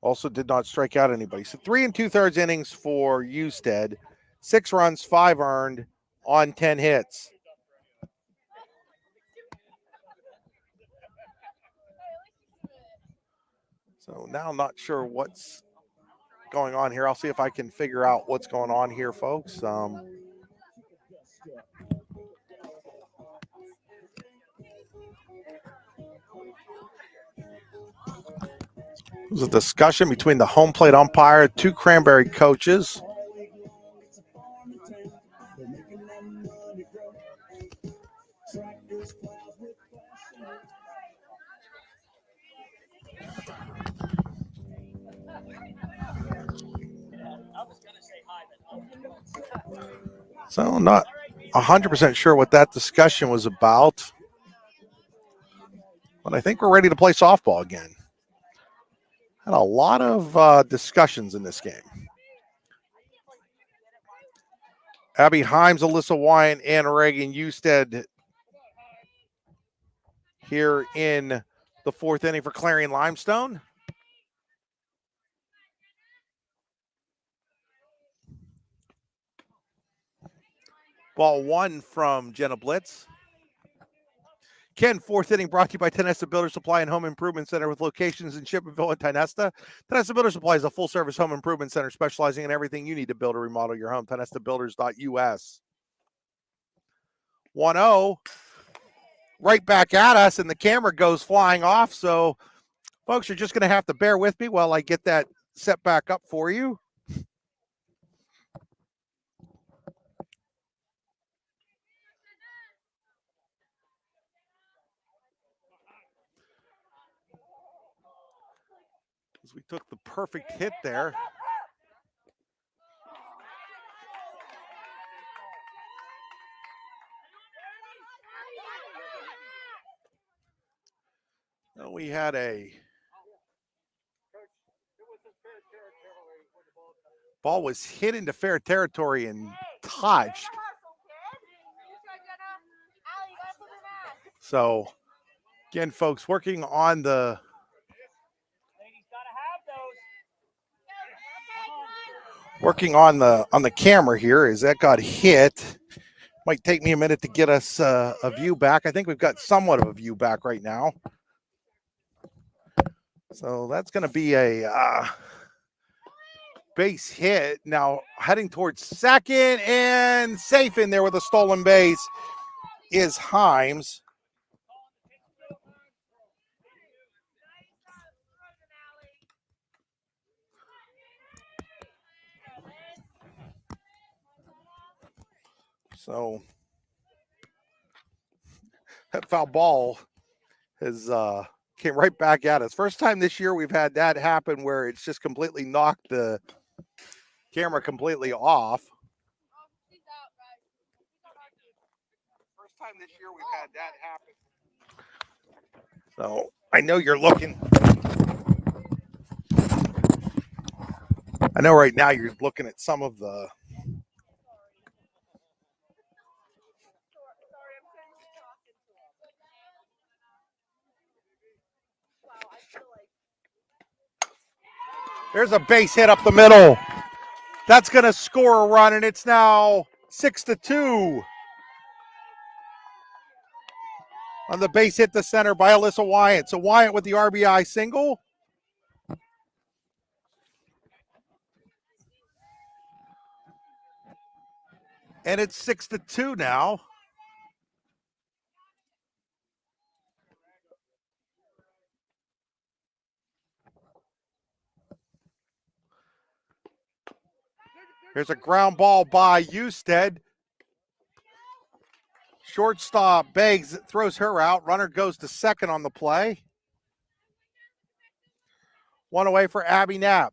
Also did not strike out anybody. So 3 2/3 innings for Usted. 6 runs, 5 earned on 10 hits. So now I'm not sure what's going on here. I'll see if I can figure out what's going on here, folks. It was a discussion between the home plate umpire, 2 Cranberry coaches. So I'm not 100% sure what that discussion was about. But I think we're ready to play softball again. Had a lot of discussions in this game. Abby Himes, Alyssa Wyan, and Reagan Usted here in the 4th inning for Clarion-Limestone. Ball 1 from Jenna Blitz. Ken, 4th inning brought to you by Tionesta Builder Supply and Home Improvement Center with locations in Shippenville and Tionesta. Tionesta Builder Supply is a full-service home improvement center specializing in everything you need to build or remodel your home. TionestaBuilders.us. 1-0. Right back at us, and the camera goes flying off. So, folks, you're just going to have to bear with me while I get that set back up for you. We took the perfect hit there. Well, we had a ball was hit into fair territory and touched. So again, folks, working on the camera here is that got hit. Might take me a minute to get us a view back. I think we've got somewhat of a view back right now. So that's going to be a base hit. Now heading towards second and safe in there with a stolen base is Himes. So that foul ball has came right back at us. First time this year we've had that happen where it's just completely knocked the camera completely off. First time this year we've had that happen. So I know you're looking. I know right now you're looking at some of the there's a base hit up the middle. That's going to score a run, and it's now 6-2 on the base hit to center by Alyssa Wyatt. So Wyatt with the RBI single. And it's 6-2 now. Here's a ground ball by Usted. Shortstop Beggs throws her out. Runner goes to second on the play. One away for Abby Knapp.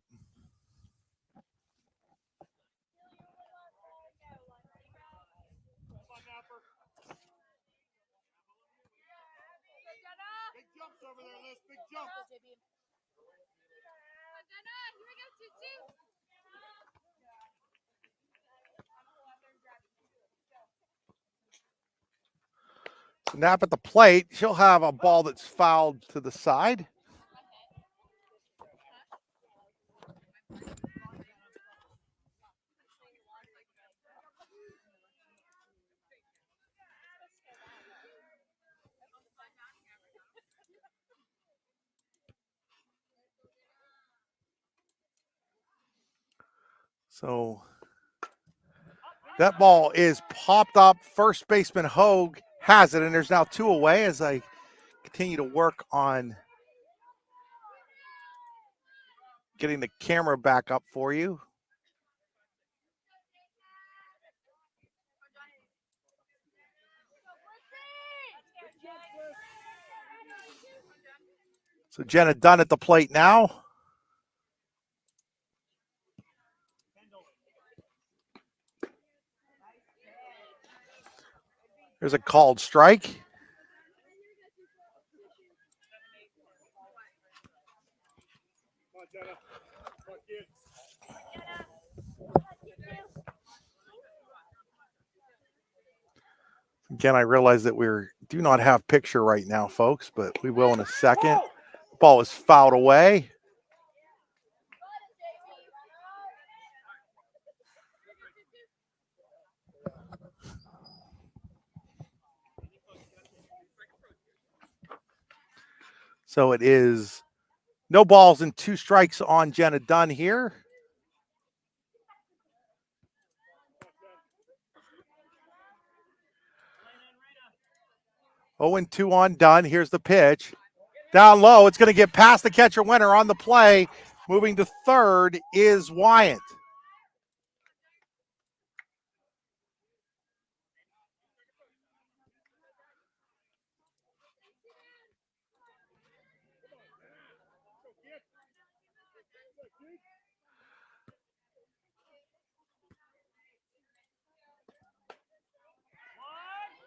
Knapp at the plate. She'll have a ball that's fouled to the side. So that ball is popped up. First baseman Hogue has it, and there's now two away as I continue to work on getting the camera back up for you. So Jenna Dunn at the plate now. There's a called strike. Again, I realize that we do not have picture right now, folks, but we will in a second. Ball is fouled away. So it is no balls and two strikes on Jenna Dunn here. Oh, and 2 on Dunn. Here's the pitch. Down low. It's going to get past the catcher winner on the play. Moving to third is Wyatt.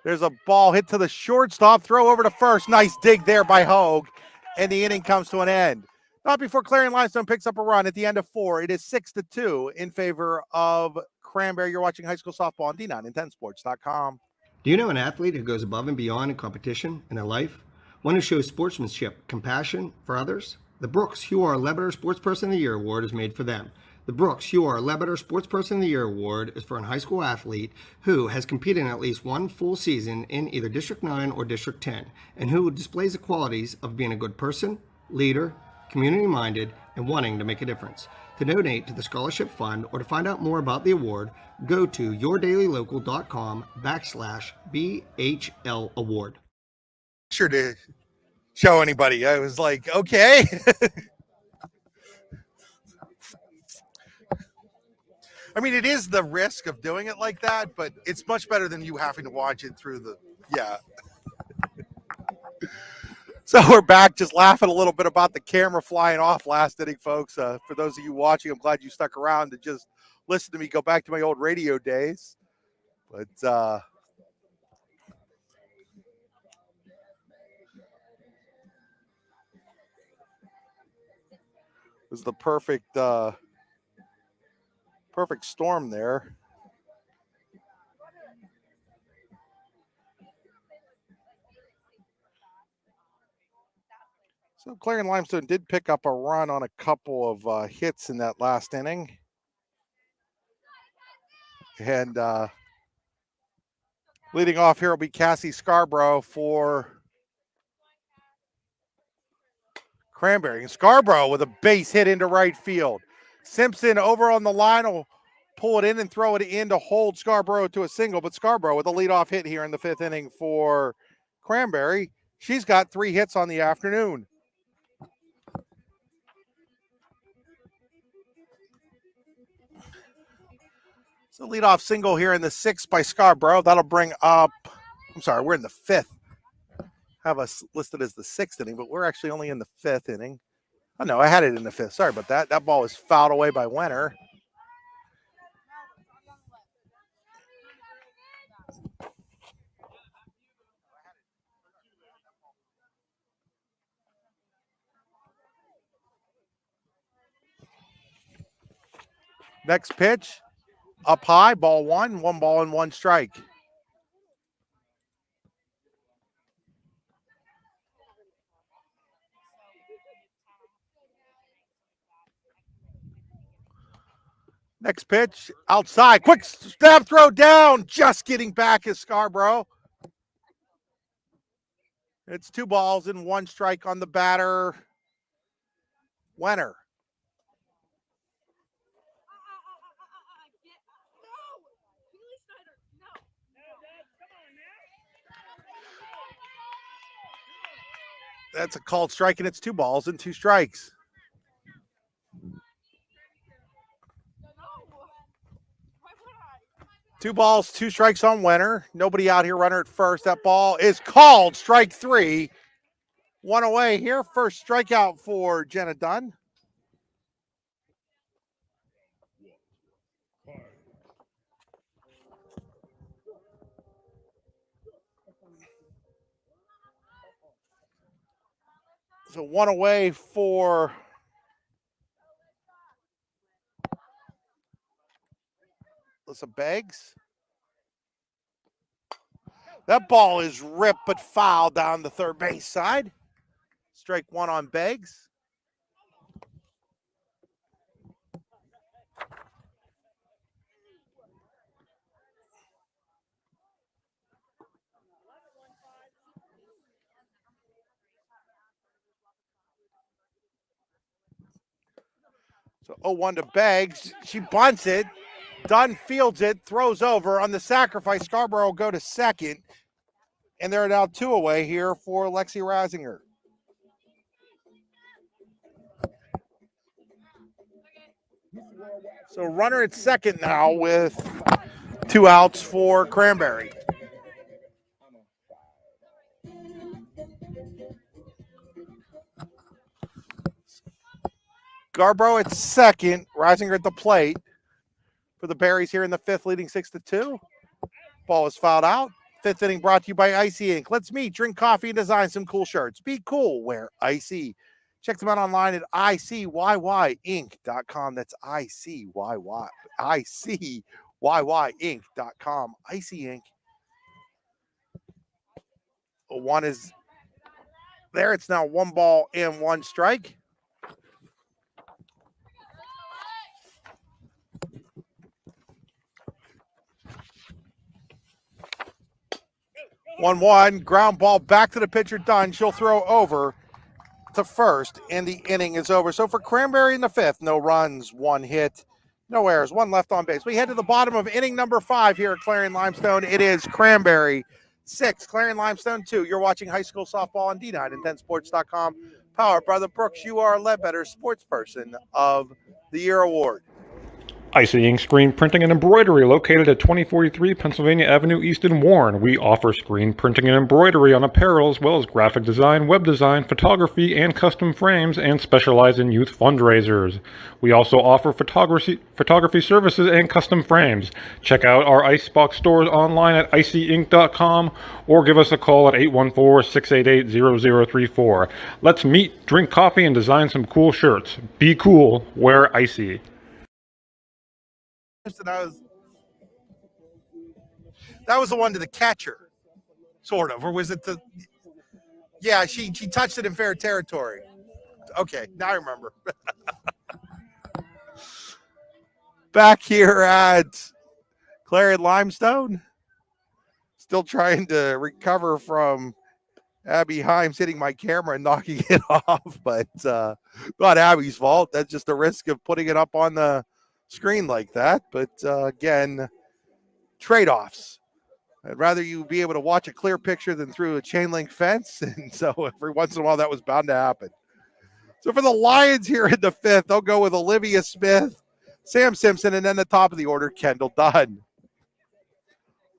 There's a ball hit to the shortstop. Throw over to first. Nice dig there by Hogue. And the inning comes to an end. Not before Clarion-Limestone picks up a run at the end of 4. It is 6-2 in favor of Cranberry. You're watching high school softball on D910sports.com. Do you know an athlete who goes above and beyond in competition in their life? One who shows sportsmanship, compassion for others? The Brooks Huar Lebeter Sports Person of the Year Award is made for them. The Brooks Huar Lebeter Sports Person of the Year Award is for a high school athlete who has competed in at least one full season in either District 9 or District 10, and who displays the qualities of being a good person, leader, community-minded, and wanting to make a difference. To donate to the scholarship fund or to find out more about the award, go to yourdailylocal.com/BHL award. Sure to show anybody. I was like, okay. I mean, it is the risk of doing it like that, but it's much better than you having to watch it through the, yeah. So we're back just laughing a little bit about the camera flying off last inning, folks. For those of you watching, I'm glad you stuck around to just listen to me go back to my old radio days. But it was the perfect Perfect storm there. So Clarion-Limestone did pick up a run on a couple of hits in that last inning. And leading off here will be Cassie Scarborough for Cranberry. And Scarborough with a base hit into right field. Simpson over on the line will pull it in and throw it in to hold Scarborough to a single. But Scarborough with a leadoff hit here in the 5th inning for Cranberry. She's got 3 hits on the afternoon. So leadoff single here in the 6th by Scarborough. That'll bring up, I'm sorry, we're in the 5th. Have us listed as the 6th inning, but we're actually only in the 5th inning. Oh, no, I had it in the 5th. Sorry about that. That ball was fouled away by Wenner. Next pitch, up high, ball 1, 1 ball and 1 strike. Next pitch, outside, quick stab throw down, just getting back is Scarborough. It's 2 balls and 1 strike on the batter, Wenner. That's a called strike, and it's 2 balls and 2 strikes. Two balls, 2 strikes on Wenner. Nobody out here, runner at first. That ball is called strike 3. 1 away here. First strikeout for Jenna Dunn. So 1 away for Alicia Banks. That ball is ripped but fouled down the third base side. Strike 1 on Banks. So 0-1 to Banks. She bunts it. Dunn fields it, throws over on the sacrifice. Scarborough will go to second. And they're now 2 away here for Lexi Rasinger. So runner at second now with 2 outs for Cranberry. Scarborough at second, Rasinger at the plate for the Berries here in the 5th, leading 6-2. Ball is fouled out. 5th inning brought to you by Icy Ink. Let's meet, drink coffee, and design some cool shirts. Be cool, wear Icy. Check them out online at icyyyink.com. That's icyyyink.com. Icy Ink. 1 is there. It's now 1 ball and 1 strike. One, ground ball back to the pitcher, Dunn. She'll throw over to first, and the inning is over. So for Cranberry in the 5th, no runs, 1 hit, no errors, 1 left on base. We head to the bottom of inning number 5 here at Clarion-Limestone. It is Cranberry 6, Clarion-Limestone 2. You're watching high school softball on D910sports.com. Powered by the Brooks. You are Ledbetter Sports Person of the Year Award. Icy Ink Screen Printing and Embroidery, located at 2043 Pennsylvania Avenue East in Warren. We offer screen printing and embroidery on apparel, as well as graphic design, web design, photography, and custom frames, and specialize in youth fundraisers. We also offer photography services and custom frames. Check out our Icebox stores online at icyink.com or give us a call at 814-688-0034. Let's meet, drink coffee, and design some cool shirts. Be cool, wear Icy. That was the one to the catcher, sort of, or was it the? Yeah, she touched it in fair territory. Okay, now I remember. Back here at Clarion-Limestone, still trying to recover from Abby Himes hitting my camera and knocking it off, but not Abby's fault. That's just the risk of putting it up on the screen like that. But again, trade-offs. I'd rather you be able to watch a clear picture than through a chain link fence. And so every once in a while that was bound to happen. So for the Lions here in the fifth, they'll go with Olivia Smith, Sam Simpson, and then the top of the order, Kendall Dunn.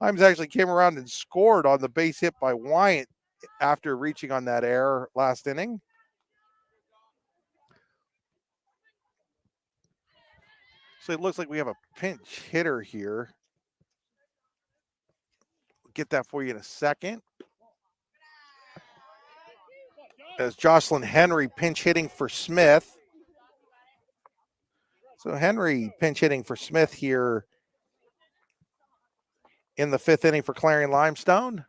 Himes actually came around and scored on the base hit by Wyatt after reaching on that error last inning. So it looks like we have a pinch hitter here. We'll get that for you in a second. As Jocelyn Henry pinch hitting for Smith. So Henry pinch hitting for Smith here in the fifth inning for Clarion-Limestone.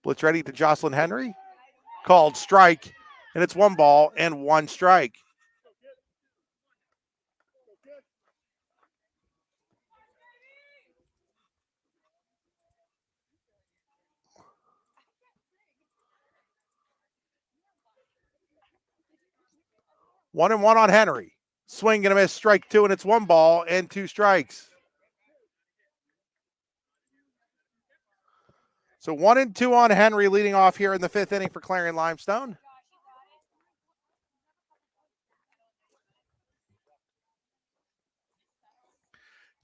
Blitz ready to Jocelyn Henry. Called strike, and it's 1 ball and 1 strike. One and one on Henry. Swing and a miss, strike 2, and it's 1 ball and 2 strikes. So 1 and 2 on Henry, leading off here in the fifth inning for Clarion-Limestone.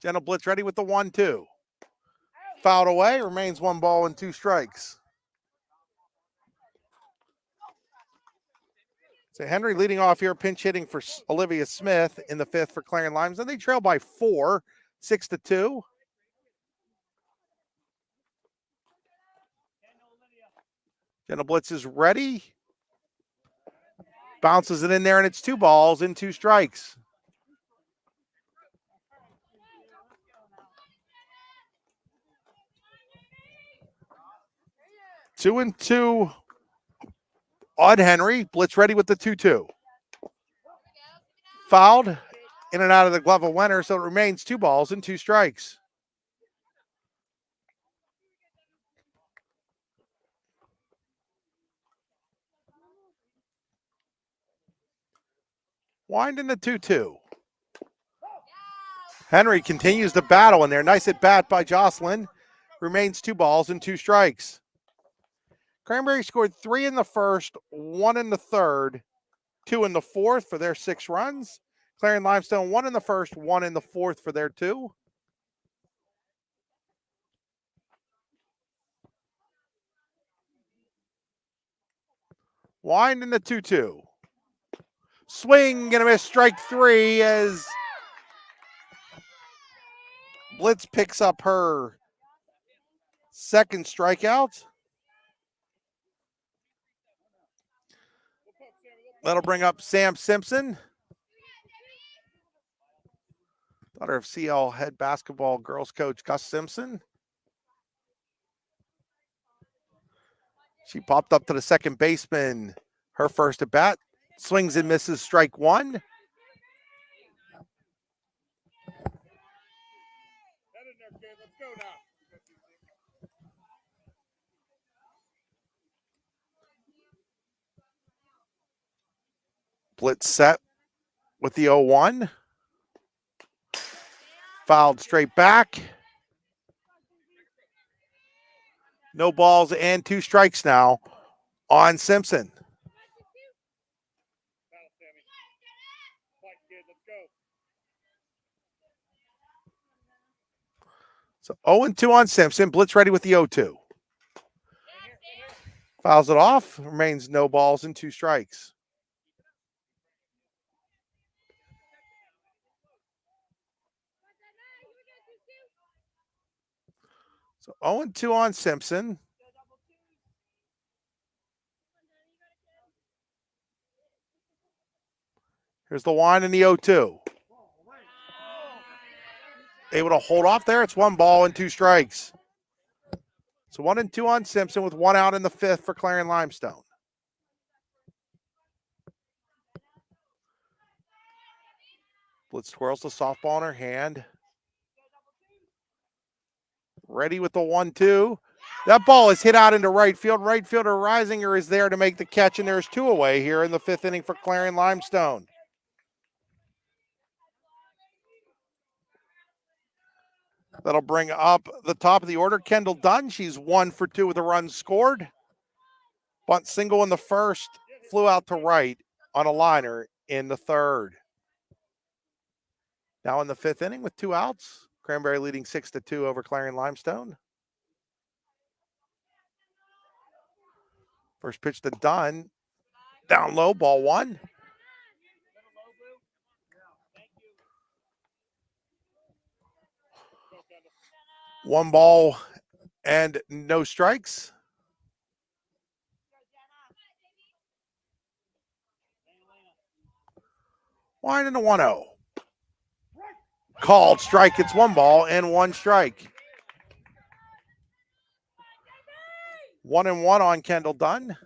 Gentle blitz ready with the 1-2. Fouled away, remains 1 ball and 2 strikes. So Henry leading off here, pinch hitting for Olivia Smith in the fifth for Clarion-Limestone. They trail by 4, 6-2. Gentle blitz is ready. Bounces it in there, and it's 2 balls and 2 strikes. Two and 2 on Henry. Blitz ready with the 2-2. Fouled in and out of the glove of Wenner, so it remains 2 balls and 2 strikes. Wind in the 2-2. Henry continues to battle in there. Nice at bat by Jocelyn. Remains 2 balls and 2 strikes. Cranberry scored 3 in the first, 1 in the third, 2 in the fourth for their 6 runs. Clarion-Limestone 1 in the first, 1 in the fourth for their 2. Wind in the 2-2. Swing and a miss, strike 3 as Blitz picks up her second strikeout. That'll bring up Sam Simpson, daughter of CL head basketball girls coach Gus Simpson. She popped up to the second baseman, her first at bat. Swings and misses, strike 1. Blitz set with the 0-1. Fouled straight back. No balls and 2 strikes now on Simpson. So 0-2 on Simpson. Blitz ready with the 0-2. Fouls it off. Remains no balls and 2 strikes. So 0-2 on Simpson. Here's the wind and the 0-2. able to hold off there. It's 1 ball and 2 strikes. So 1 and 2 on Simpson with 1 out in the 5th for Clarion-Limestone. Blitz twirls the softball in her hand. Ready with the 1-2. That ball is hit out into right field. Right fielder Reisinger is there to make the catch, and there's 2 away here in the 5th inning for Clarion-Limestone. That'll bring up the top of the order, Kendall Dunn. She's 1 for 2 with a run scored. Bunt single in the 1st, flew out to right on a liner in the 3rd. Now in the 5th inning with 2 outs. Cranberry leading 6-2 over Clarion-Limestone. First pitch to Dunn. Down low, ball 1. One ball and no strikes. Wide into 1-0. Called strike. It's 1 ball and 1 strike. 1-1 on Kendall Dunn.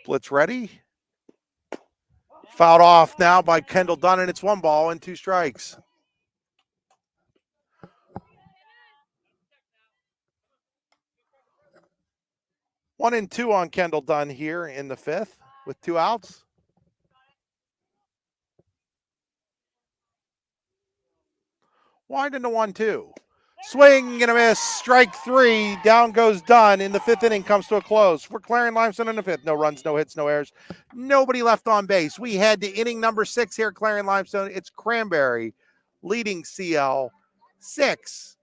Blitz ready. Fouled off now by Kendall Dunn, and it's 1 ball and 2 strikes. One and 2 on Kendall Dunn here in the 5th with 2 outs. Wide into 1-2. Swing and a miss. Strike 3. Down goes Dunn. In the 5th inning comes to a close. For Clarion-Limestone in the 5th. No runs, no hits, no errors. Nobody left on base. We head to inning number 6 here at Clarion-Limestone. It's Cranberry leading CL 6-2.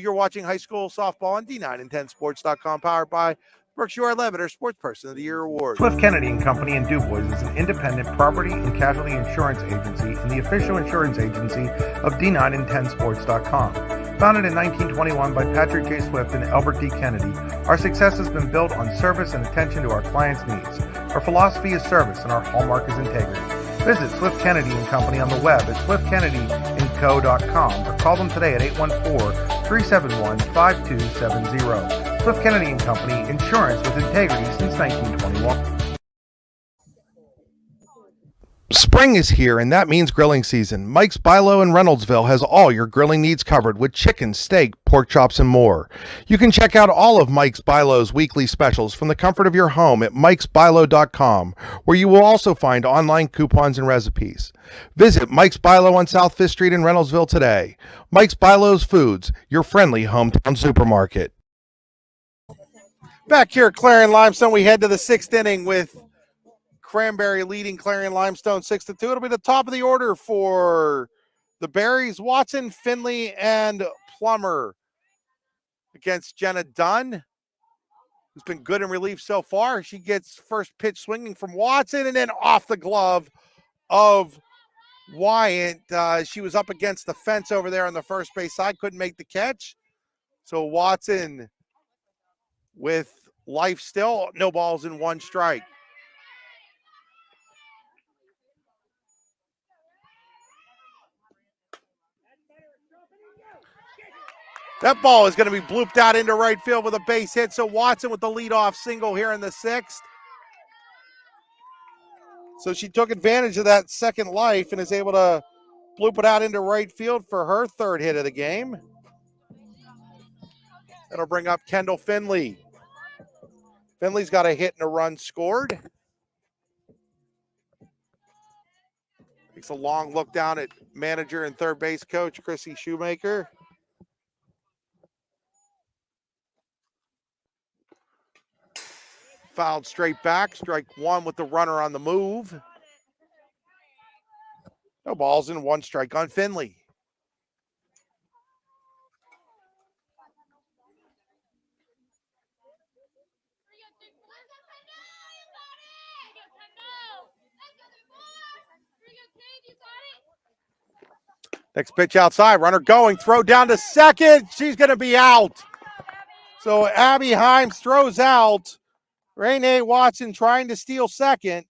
You're watching high school softball on D9and10sports.com, powered by Brooks. You are Levitter Sports Person of the Year Award. Swift Kennedy and Company in Du Bois is an independent property and casualty insurance agency and the official insurance agency of D9and10sports.com. Founded in 1921 by Patrick J. Swift and Albert D. Kennedy, our success has been built on service and attention to our clients' needs. Our philosophy is service and our hallmark is integrity. Visit Swift Kennedy and Company on the web at swiftkennedyandco.com or call them today at 814-371-5270. Swift Kennedy and Company, insurance with integrity since 1921. Spring is here, and that means grilling season. Mike's Bilo in Reynoldsville has all your grilling needs covered with chicken, steak, pork chops, and more. You can check out all of Mike's Bilo's weekly specials from the comfort of your home at mikesbilo.com, where you will also find online coupons and recipes. Visit Mike's Bilo on South 5th Street in Reynoldsville today. Mike's Bilo's Foods, your friendly hometown supermarket. Back here at Clarion-Limestone, we head to the 6th inning with Cranberry leading Clarion-Limestone 6-2. It'll be the top of the order for the Berries. Watson, Finley, and Plummer against Jenna Dunn, who's been good in relief so far. She gets first pitch swinging from Watson and then off the glove of Wyatt. She was up against the fence over there on the first base side, couldn't make the catch. So Watson with life still, no balls and 1 strike. That ball is going to be blooped out into right field with a base hit. So Watson with the leadoff single here in the 6th. So she took advantage of that second life and is able to bloop it out into right field for her 3rd hit of the game. That'll bring up Kendall Finley. Finley's got a hit and a run scored. Takes a long look down at manager and third base coach Chrissy Shoemaker. Fouled straight back, strike 1 with the runner on the move. No balls and 1 strike on Finley. Next pitch outside, runner going, throw down to second. She's going to be out. So Abby Himes throws out Renee Watson trying to steal second.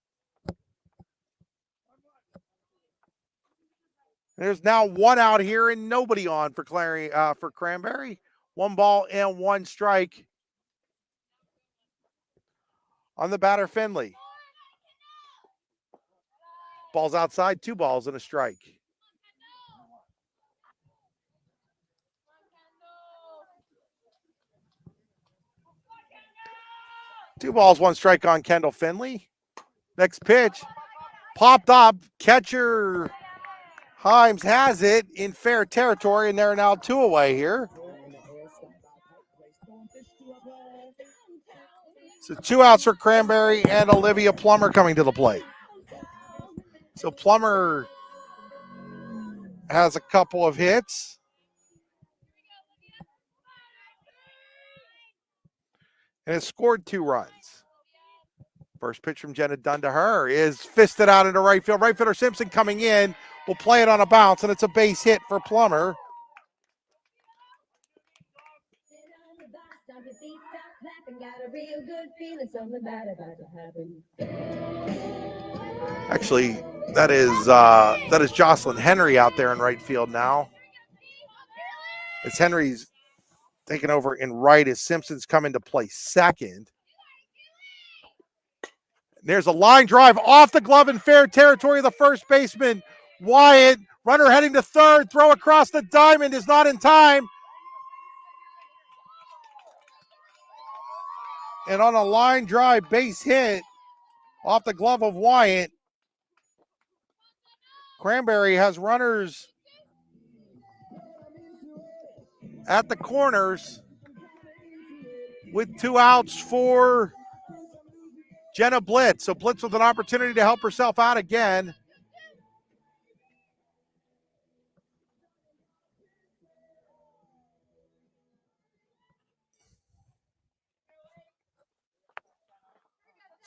There's now one out here and nobody on for for Cranberry. 1 ball and 1 strike on the batter, Finley. Ball's outside, 2 balls and a strike. Two balls, 1 strike on Kendall Finley. Next pitch, popped up. Catcher Himes has it in fair territory, and they're now 2 away here. So 2 outs for Cranberry and Olivia Plummer coming to the plate. So Plummer has a couple of hits. And has scored 2 runs. First pitch from Jenna Dunn to her is fisted out into right field. Right fielder Simpson coming in will play it on a bounce, and it's a base hit for Plummer. Actually, that is Jocelyn Henry out there in right field now. As Henry's taken over in right as Simpson's come into play second. There's a line drive off the glove in fair territory of the first baseman, Wyatt. Runner heading to third. Throw across the diamond is not in time. And on a line drive base hit off the glove of Wyatt, Cranberry has runners at the corners with 2 outs for Jenna Blitz. So Blitz with an opportunity to help herself out again.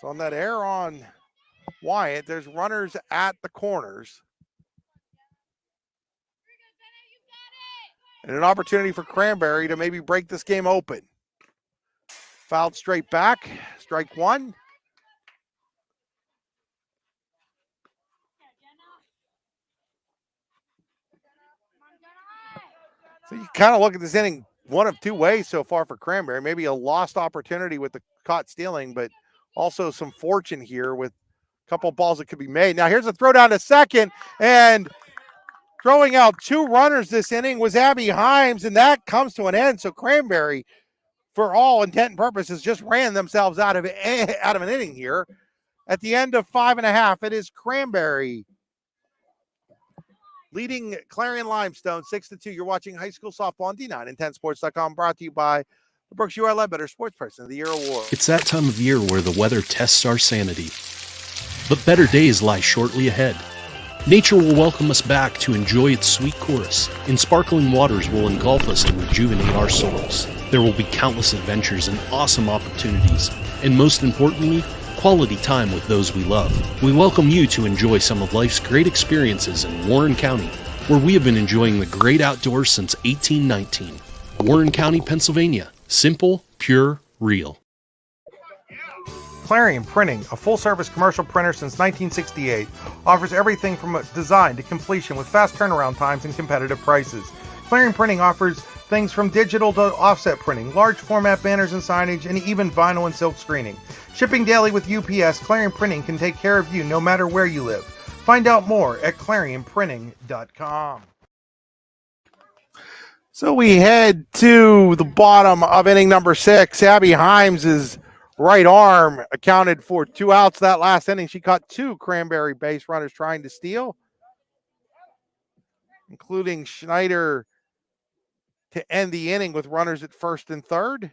So on that error on Wyatt, there's runners at the corners. And an opportunity for Cranberry to maybe break this game open. Fouled straight back, strike 1. So you kind of look at this inning one of 2 ways so far for Cranberry. Maybe a lost opportunity with the caught stealing, but also some fortune here with a couple of balls that could be made. Now here's a throw down to second, and throwing out 2 runners this inning was Abby Himes, and that comes to an end. So Cranberry, for all intent and purposes, just ran themselves out of an inning here. At the end of 5.5, it is Cranberry leading Clarion-Limestone 6-2. You're watching high school softball on D910sports.com, brought to you by the Brooks UR Ledbetter Sports Person of the Year Award. It's that time of year where the weather tests our sanity. But better days lie shortly ahead. Nature will welcome us back to enjoy its sweet chorus, and sparkling waters will engulf us and rejuvenate our souls. There will be countless adventures and awesome opportunities, and most importantly, quality time with those we love. We welcome you to enjoy some of life's great experiences in Warren County, where we have been enjoying the great outdoors since 1819. Warren County, Pennsylvania. Simple, pure, real. Clarion Printing, a full-service commercial printer since 1968, offers everything from design to completion with fast turnaround times and competitive prices. Clarion Printing offers things from digital to offset printing, large format banners and signage, and even vinyl and silk screening. Shipping daily with UPS, Clarion Printing can take care of you no matter where you live. Find out more at clarionprinting.com. So we head to the bottom of inning number 6. Abby Himes' right arm accounted for 2 outs that last inning. She caught 2 Cranberry base runners trying to steal, including Schneider to end the inning with runners at first and third.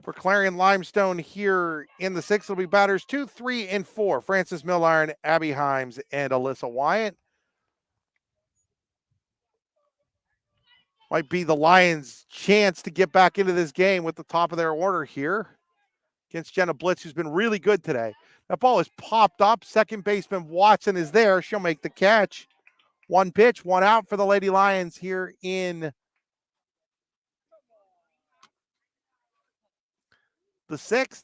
For Clarion-Limestone here in the 6th, it'll be batters 2, 3, and 4. Frances Milliron, Abby Himes, and Alyssa Wyatt. Might be the Lions' chance to get back into this game with the top of their order here against Jenna Blitz, who's been really good today. That ball is popped up. Second baseman Watson is there. She'll make the catch. 1 pitch, 1 out for the Lady Lions here in the 6th.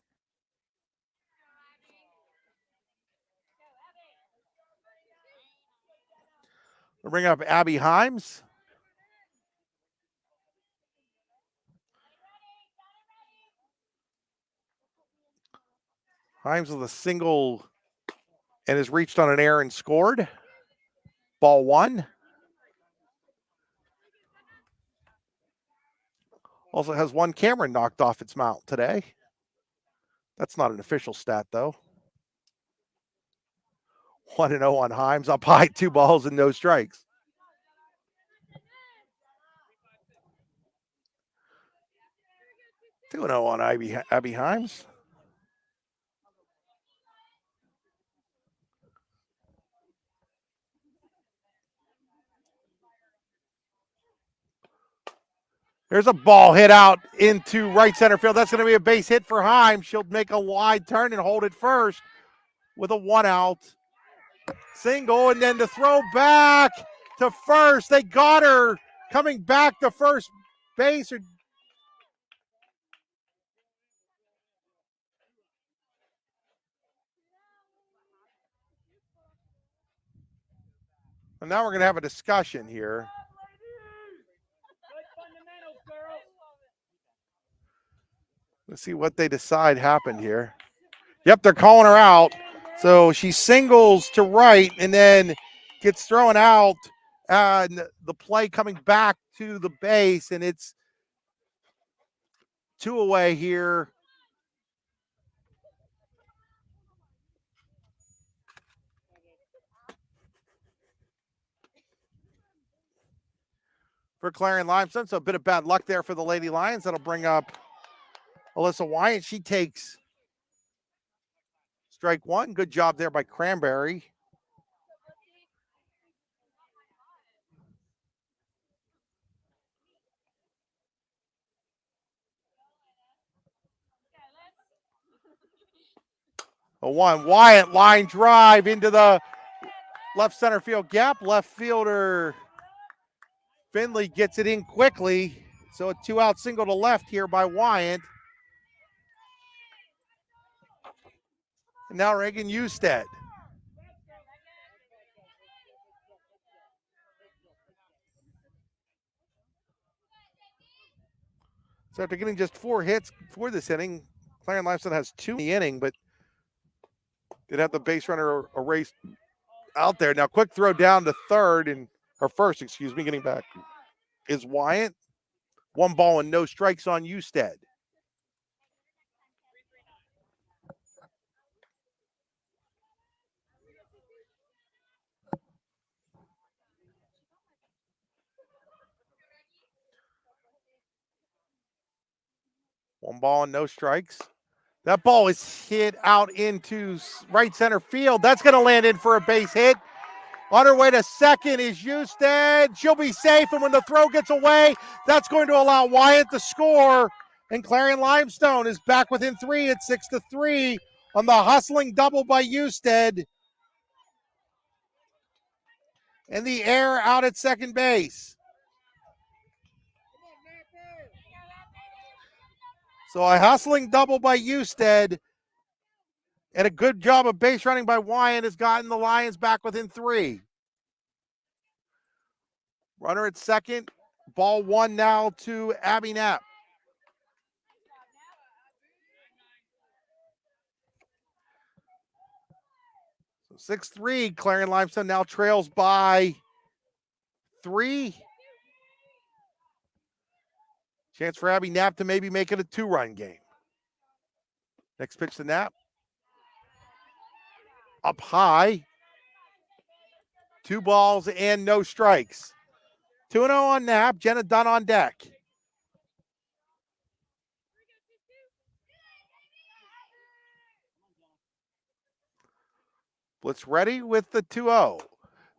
We'll bring up Abby Himes. Himes with a single and has reached on an air and scored. Ball 1. Also has one camera knocked off its mount today. That's not an official stat, though. 1-0 on Himes. Up high, 2 balls and no strikes. Two 2-0 on Abby Himes. There's a ball hit out into right center field. That's going to be a base hit for Himes. She'll make a wide turn and hold it first with a 1-out single. And then to throw back to first. They got her coming back to first base. And now we're going to have a discussion here. Let's see what they decide happened here. Yep, they're calling her out. So she singles to right and then gets thrown out. And the play coming back to the base, and it's 2 away here. For Clarion-Limestone, so a bit of bad luck there for the Lady Lions. That'll bring up Alyssa Wyatt. She takes strike 1. Good job there by Cranberry. A 1. Wyatt line drive into the left center field gap. Left fielder Finley gets it in quickly. So a 2-out single to left here by Wyatt. And now Reagan Usted. So after getting just 4 hits for this inning, Clarion-Limestone has 2 in the inning, but did have the base runner erased out there. Now quick throw down to first, getting back is Wyatt. 1 ball and no strikes on Usted. One ball and no strikes. That ball is hit out into right center field. That's going to land in for a base hit. On her way to second is Usted. She'll be safe, and when the throw gets away, that's going to allow Wyatt to score. And Clarion-Limestone is back within 3 at 6-3 on the hustling double by Usted. And the air out at second base. So a hustling double by Usted and a good job of base running by Wyatt has gotten the Lions back within 3. Runner at second. Ball 1 now to Abby Knapp. So 6-3. Clarion-Limestone now trails by 3. Chance for Abby Knapp to maybe make it a 2-run game. Next pitch to Knapp. Up high. 2 balls and no strikes. 2-0 on Knapp. Jenna Dunn on deck. Blitz ready with the 2-0.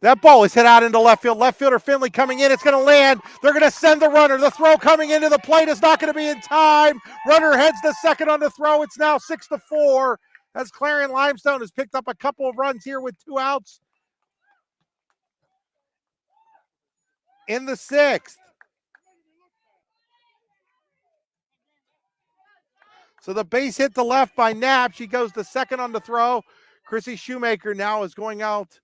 That ball is hit out into left field. Left fielder Finley coming in. It's going to land. They're going to send the runner. The throw coming into the plate is not going to be in time. Runner heads to second on the throw. It's now 6-4 as Clarion-Limestone has picked up a couple of runs here with 2 outs in the 6th. So the base hit to left by Knapp. She goes to second on the throw. Chrissy Shoemaker now is going out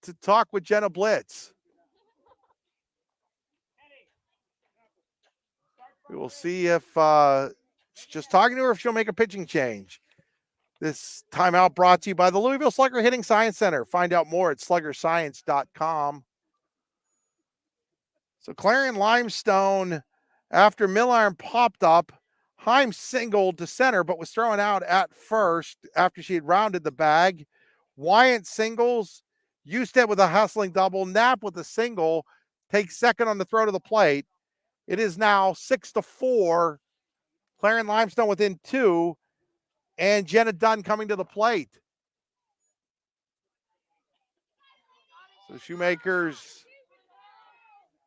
to talk with Jenna Blitz. We will see if she's just talking to her, if she'll make a pitching change. This timeout brought to you by the Louisville Slugger Hitting Science Center. Find out more at sluggerscience.com. So Clarion-Limestone, after Milliron popped up, Heim singled to center, but was thrown out at first after she had rounded the bag. Wyant singles, Usted with a hustling double, Knapp with a single, takes second on the throw to the plate. It is now 6-4. Clarion-Limestone within 2, and Jenna Dunn coming to the plate. So Shoemaker's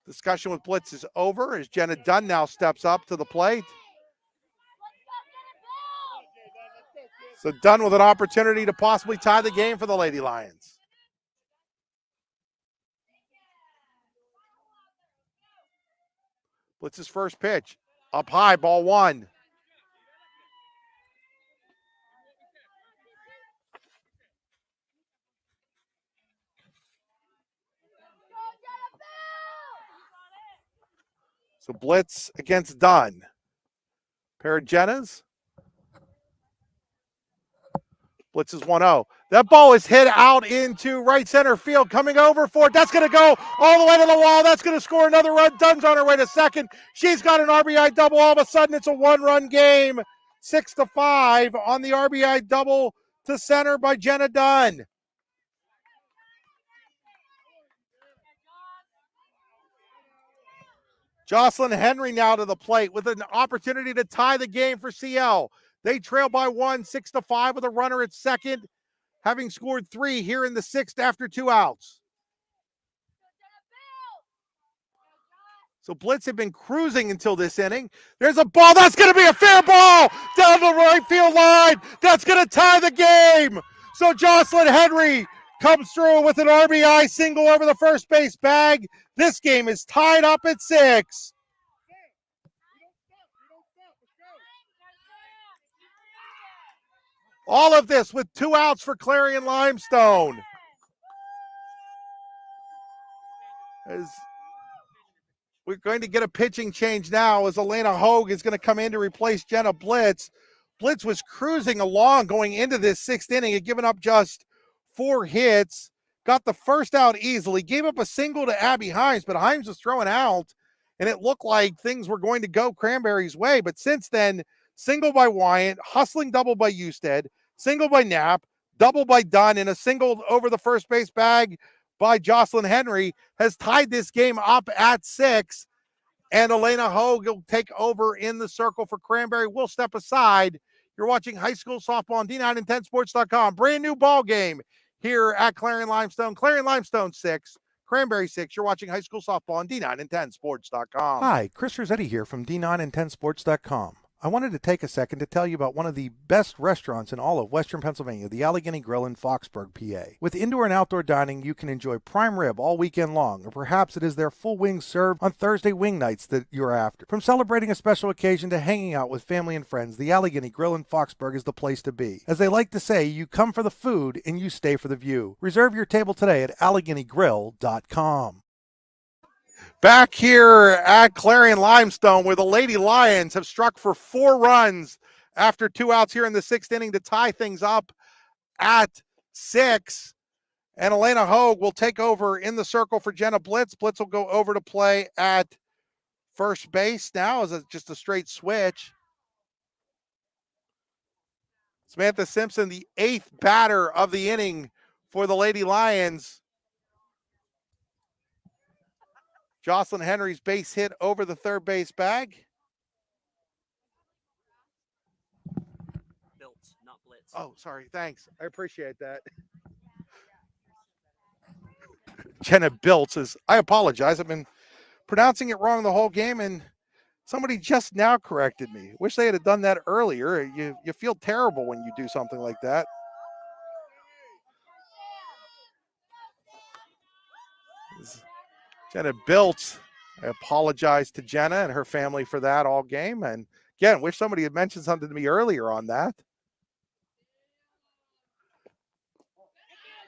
discussion with Blitz is over as Jenna Dunn now steps up to the plate. So Dunn with an opportunity to possibly tie the game for the Lady Lions. Blitz's first pitch, up high, ball 1. So Blitz against Dunn. Pair of Jennas. Blitz is 1-0. That ball is hit out into right center field. Coming over for it. That's going to go all the way to the wall. That's going to score another run. Dunn's on her way to second. She's got an RBI double. All of a sudden, it's a 1-run game. 6-5 on the RBI double to center by Jenna Dunn. Jocelyn Henry now to the plate with an opportunity to tie the game for CL. They trail by 1, 6-5 with a runner at second, having scored 3 here in the 6th after 2 outs. So Blitz had been cruising until this inning. There's a ball. That's going to be a fair ball down the right field line. That's going to tie the game. So Jocelyn Henry comes through with an RBI single over the first base bag. This game is tied up at 6. All of this with 2 outs for Clarion-Limestone. As we're going to get a pitching change now as Elena Hogue is going to come in to replace Jenna Blitz. Blitz was cruising along going into this 6th inning. Had given up just 4 hits. Got the first out easily. Gave up a single to Abby Himes, but Himes was throwing out, and it looked like things were going to go Cranberry's way. But since then, single by Wyant, hustling double by Usted, single by Knapp, double by Dunn, and a single over the first base bag by Jocelyn Henry has tied this game up at 6. And Elena Hogue will take over in the circle for Cranberry. We'll step aside. You're watching high school softball on D910sports.com. Brand new ball game here at Clarion-Limestone. Clarion-Limestone 6, Cranberry 6. You're watching high school softball on D910sports.com. Hi, Chris Rossetti here from D910sports.com. I wanted to take a second to tell you about one of the best restaurants in all of Western Pennsylvania, the Allegheny Grill in Foxborg, PA. With indoor and outdoor dining, you can enjoy prime rib all weekend long, or perhaps it is their full wings served on Thursday wing nights that you're after. From celebrating a special occasion to hanging out with family and friends, the Allegheny Grill in Foxborg is the place to be. As they like to say, you come for the food and you stay for the view. Reserve your table today at AlleghenyGrill.com. Back here at Clarion-Limestone, where the Lady Lions have struck for 4 runs after 2 outs here in the 6th inning to tie things up at 6. And Elena Hogue will take over in the circle for Jenna Blitz. Blitz will go over to play at first base now as just a straight switch. Samantha Simpson, the 8th batter of the inning for the Lady Lions. Jocelyn Henry's base hit over the third base bag. Biltz, not Blitz. Oh, sorry. Thanks. I appreciate that. Jenna Biltz is, I apologize. I've been pronouncing it wrong the whole game, and somebody just now corrected me. Wish they had done that earlier. You feel terrible when you do something like that. Jenna Biltz I apologize to Jenna and her family for that all game. And again, wish somebody had mentioned something to me earlier on that.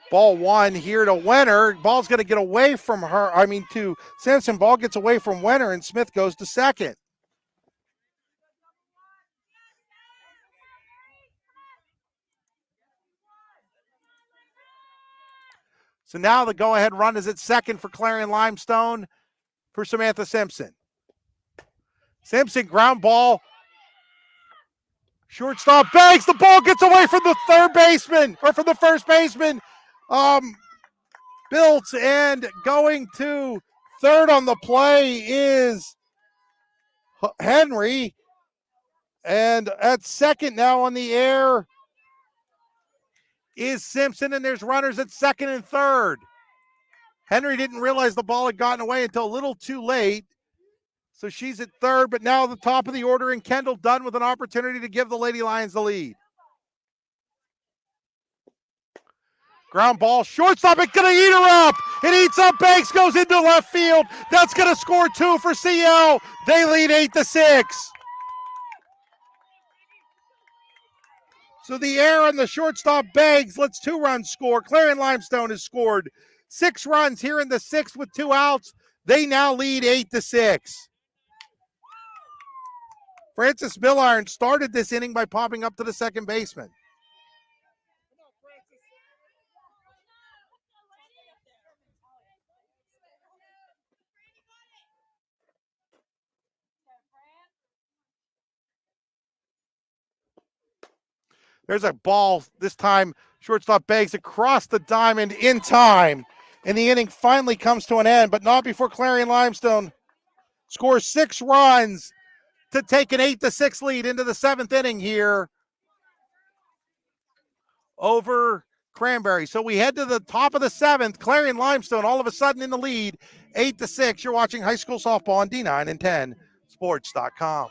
Ball one here to Wenner. Ball's going to get away from her. To Simpson. Ball gets away from Wenner, and Smith goes to second. So now the go-ahead run is at second for Clarion-Limestone for Samantha Simpson. Simpson, ground ball. Shortstop Banks. The ball gets away from the third baseman, or from the first baseman. Built, and going to third on the play is Henry. And at second now on the air is Simpson, and there's runners at second and third. Henry didn't realize the ball had gotten away until a little too late. So she's at third, but now the top of the order, and Kendall Dunn with an opportunity to give the Lady Lions the lead. Ground ball, shortstop, it's going to eat her up. It eats up Banks, goes into left field. That's going to score 2 for CL. They lead 8-6. So the air on the shortstop Banks lets 2 runs score. Clarion-Limestone has scored 6 runs here in the 6th with 2 outs. They now lead 8-6. Francis Milliron started this inning by popping up to the second baseman. There's a ball, this time shortstop Banks across the diamond in time. And the inning finally comes to an end, but not before Clarion-Limestone scores 6 runs to take an 8-6 lead into the 7th inning here over Cranberry. So we head to the top of the 7th. Clarion-Limestone all of a sudden in the lead, 8-6. You're watching high school softball on D9 and 10 sports.com.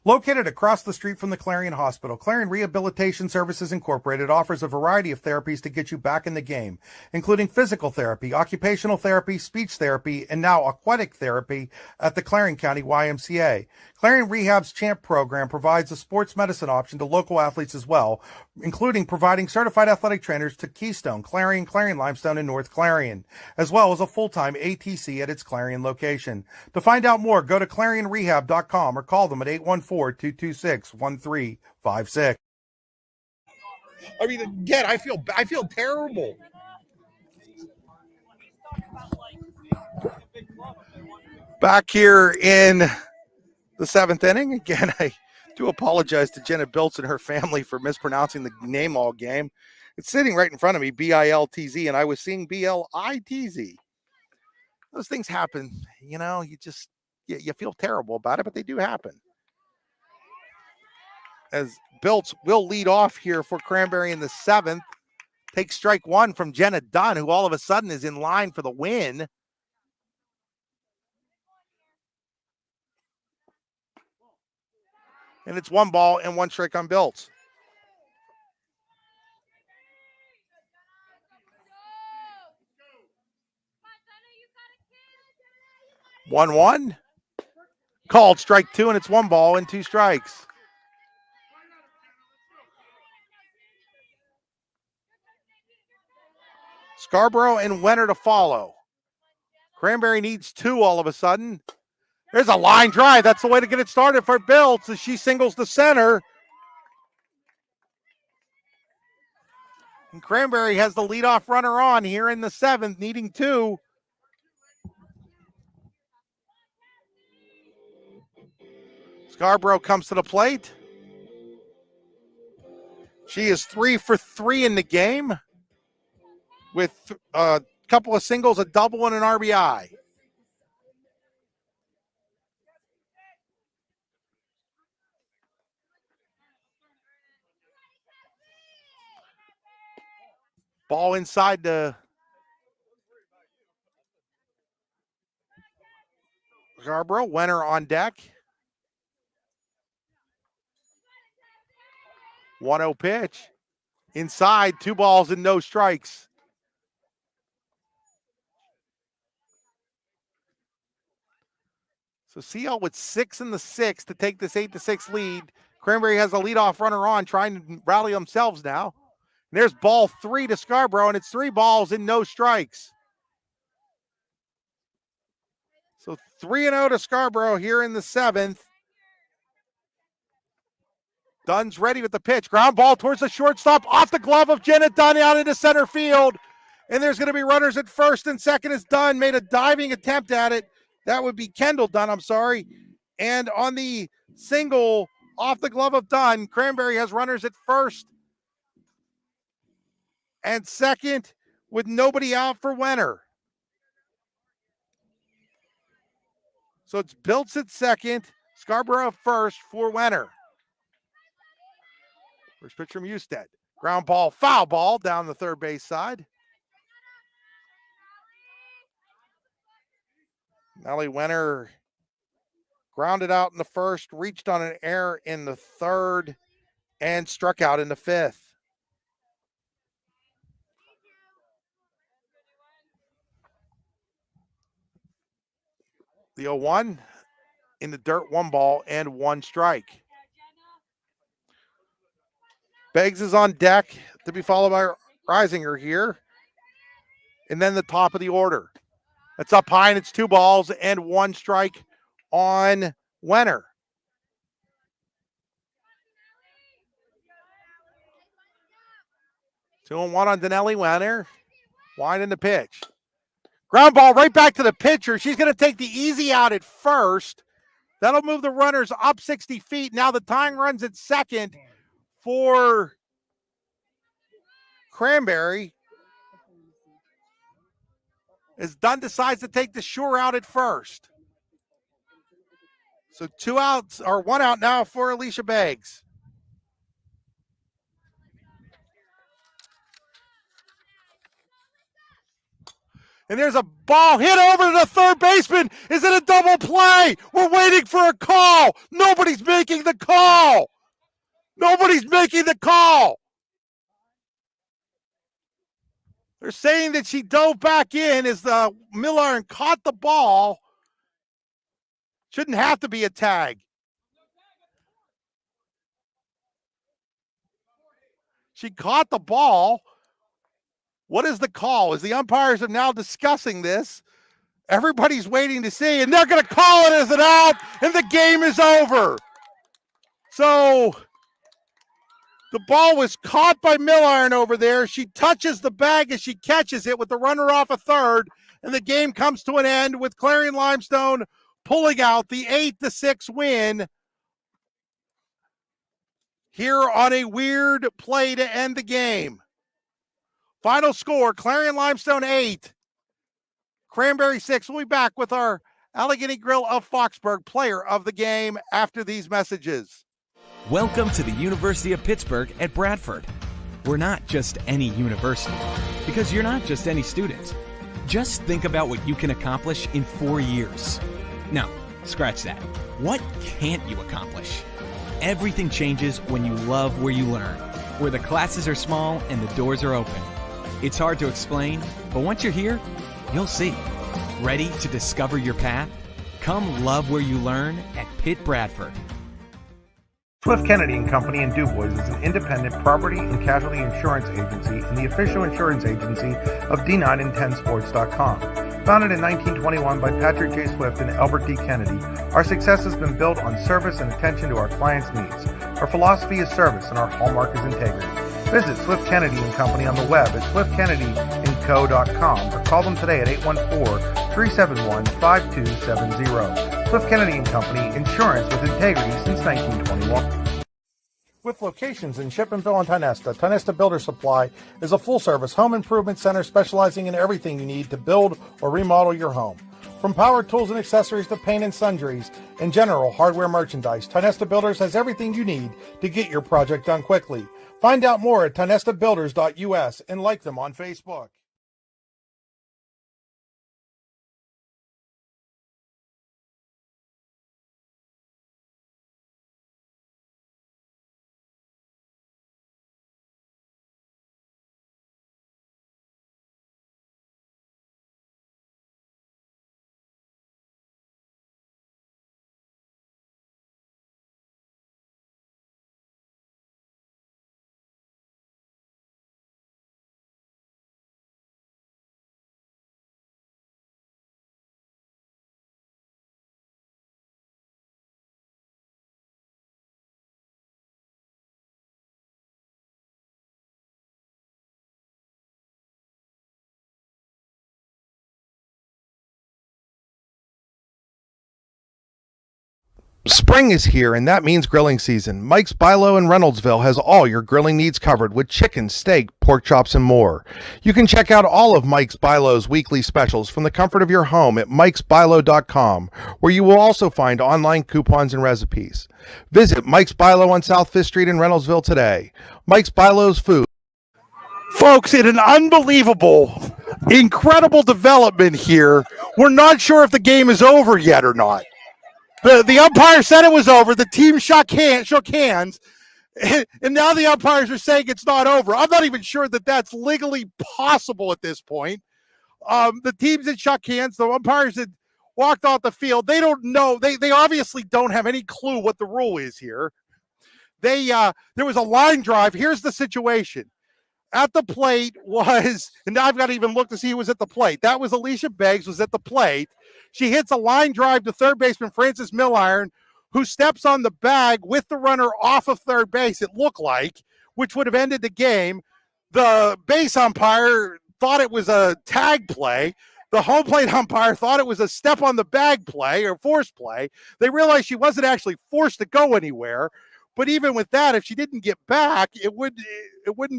Located across the street from the Clarion Hospital, Clarion Rehabilitation Services Incorporated offers a variety of therapies to get you back in the game, including physical therapy, occupational therapy, speech therapy, and now aquatic therapy at the Clarion County YMCA. Clarion Rehab's CHAMP program provides a sports medicine option to local athletes as well, including providing certified athletic trainers to Keystone, Clarion, Clarion-Limestone, and North Clarion, as well as a full-time ATC at its Clarion location. To find out more, go to clarionrehab.com or call them at 814-226-1356. Again, I feel terrible. Back here in the 7th inning. Again, I do apologize to Jenna Biltz and her family for mispronouncing the name all game. It's sitting right in front of me, B-I-L-T-Z, and I was seeing B-L-I-T-Z. Those things happen, you feel terrible about it, but they do happen. As Biltz will lead off here for Cranberry in the 7th. Takes strike 1 from Jenna Dunn, who all of a sudden is in line for the win. And it's 1 ball and 1 strike on Biltz. One. Called strike 2, and it's 1 ball and 2 strikes. Scarborough and Wenner to follow. Cranberry needs 2 all of a sudden. There's a line drive. That's the way to get it started for Biltz as she singles to center. And Cranberry has the leadoff runner on here in the 7th, needing 2. Scarborough comes to the plate. She is 3 for 3 in the game with a couple of singles, a double, and an RBI. Ball inside the Scarborough. Wenner on deck. 1-0 pitch. Inside, 2 balls and no strikes. So CL with 6 in the 6th to take this 8-6 lead. Cranberry has a leadoff runner on, trying to rally themselves now. And there's ball 3 to Scarborough, and it's 3 balls and no strikes. So 3-0 to Scarborough here in the 7th. Dunn's ready with the pitch. Ground ball towards the shortstop, off the glove of Jenna Dunn, out into center field. And there's going to be runners at first and second as Dunn made a diving attempt at it. That would be Kendall Dunn, I'm sorry. And on the single off the glove of Dunn, Cranberry has runners at first and second with nobody out for Wenner. So it's Biltz at second, Scarborough first for Wenner. First pitch from Husted. Ground ball, foul ball down the third base side. Nellie Wenner grounded out in the first, reached on an error in the third, and struck out in the fifth. The 0-1 in the dirt, 1 ball and 1 strike. Beggs is on deck to be followed by Reisinger here. And then the top of the order. That's up high, and it's 2 balls and 1 strike on Wenner. Two and one on Denelli Wenner. Winding the pitch. Ground ball right back to the pitcher. She's going to take the easy out at first. That'll move the runners up 60 feet. Now the tying runs at second for Cranberry. As Dunn decides to take the sure out at first. So 2 outs, or 1 out now for Alicia Banks. And there's a ball hit over to the third baseman. Is it a double play? We're waiting for a call. Nobody's making the call. Nobody's making the call. They're saying that she dove back in as the Miller and caught the ball. Shouldn't have to be a tag. She caught the ball. What is the call? As the umpires are now discussing this, everybody's waiting to see, and they're going to call it as an out, and the game is over. So the ball was caught by Milliron over there. She touches the bag as she catches it with the runner off a third, and the game comes to an end with Clarion-Limestone pulling out the 8-6 win here on a weird play to end the game. Final score, Clarion-Limestone 8, Cranberry 6. We'll be back with our Allegheny Grill of Foxborg player of the game after these messages. Welcome to the University of Pittsburgh at Bradford. We're not just any university, because you're not just any student. Just think about what you can accomplish in 4 years. No, scratch that. What can't you accomplish? Everything changes when you love where you learn, where the classes are small and the doors are open. It's hard to explain, but once you're here, you'll see. Ready to discover your path? Come love where you learn at Pitt Bradford. Swift Kennedy and Company in DuBois is an independent property and casualty insurance agency and the official insurance agency of D9and10sports.com. Founded in 1921 by Patrick J. Swift and Albert D. Kennedy, our success has been built on service and attention to our clients' needs. Our philosophy is service and our hallmark is integrity. Visit Swift Kennedy and Company on the web at swiftkennedyandco.com or call them today at 814-371-5270. Swift Kennedy and Company, insurance with integrity since 1921. With locations in Shippenville and Tionesta, Tionesta Builder Supply is a full-service home improvement center specializing in everything you need to build or remodel your home. From power tools and accessories to paint and sundries and general hardware merchandise, Tionesta Builders has everything you need to get your project done quickly. Find out more at tionestabuilders.us and like them on Facebook. Spring is here, and that means grilling season. Mike's Bilo in Reynoldsville has all your grilling needs covered with chicken, steak, pork chops, and more. You can check out all of Mike's Bilo's weekly specials from the comfort of your home at mikesbilo.com, where you will also find online coupons and recipes. Visit Mike's Bilo on South 5th Street in Reynoldsville today. Mike's Bilo's Food. Folks, in an unbelievable, incredible development here, we're not sure if the game is over yet or not. The umpire said it was over. The team shook hands, and now the umpires are saying it's not over. I'm not even sure that that's legally possible at this point. The teams had shook hands. The umpires had walked off the field. They don't know. They obviously don't have any clue what the rule is here. There was a line drive. Here's the situation. At the plate was, and now I've got to even look to see who was at the plate. That was Alicia Banks was at the plate. She hits a line drive to third baseman Francis Milliron, who steps on the bag with the runner off of third base, it looked like, which would have ended the game. The base umpire thought it was a tag play. The home plate umpire thought it was a step on the bag play or force play. They realized she wasn't actually forced to go anywhere. But even with that, if she didn't get back, it would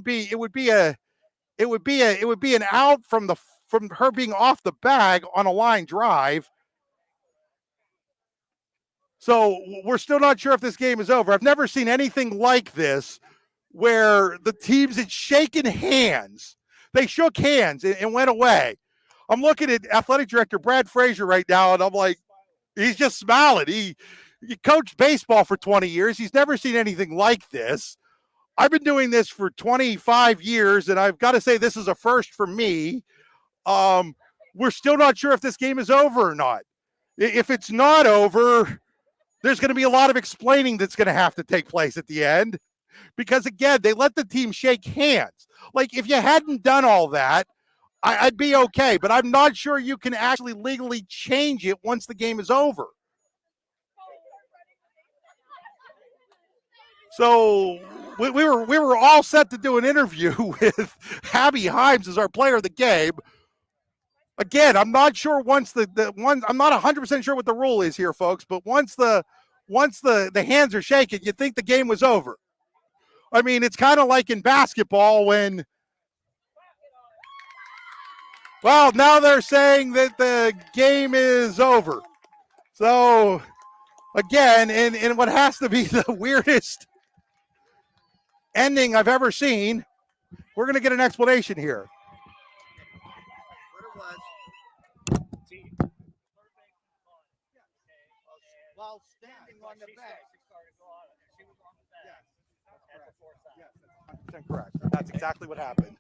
be an out from her being off the bag on a line drive. So we're still not sure if this game is over. I've never seen anything like this where the teams had shaken hands. They shook hands and went away. I'm looking at athletic director Brad Frazier right now, and I'm like, he's just smiling. He coached baseball for 20 years. He's never seen anything like this. I've been doing this for 25 years, and I've got to say this is a first for me. We're still not sure if this game is over or not. If it's not over, there's going to be a lot of explaining that's going to have to take place at the end. Because, again, they let the team shake hands. Like, if you hadn't done all that, I'd be okay. But I'm not sure you can actually legally change it once the game is over. So we were all set to do an interview with Abby Himes as our player of the game. Again, I'm not sure once I'm not 100% sure what the rule is here, folks, but once the hands are shaking, you'd think the game was over. I mean, it's kind of like in basketball when, well, now they're saying that the game is over. So, again, in what has to be the weirdest ending I've ever seen, we're going to get an explanation here. While standing on the bag. Correct. That's exactly what happened.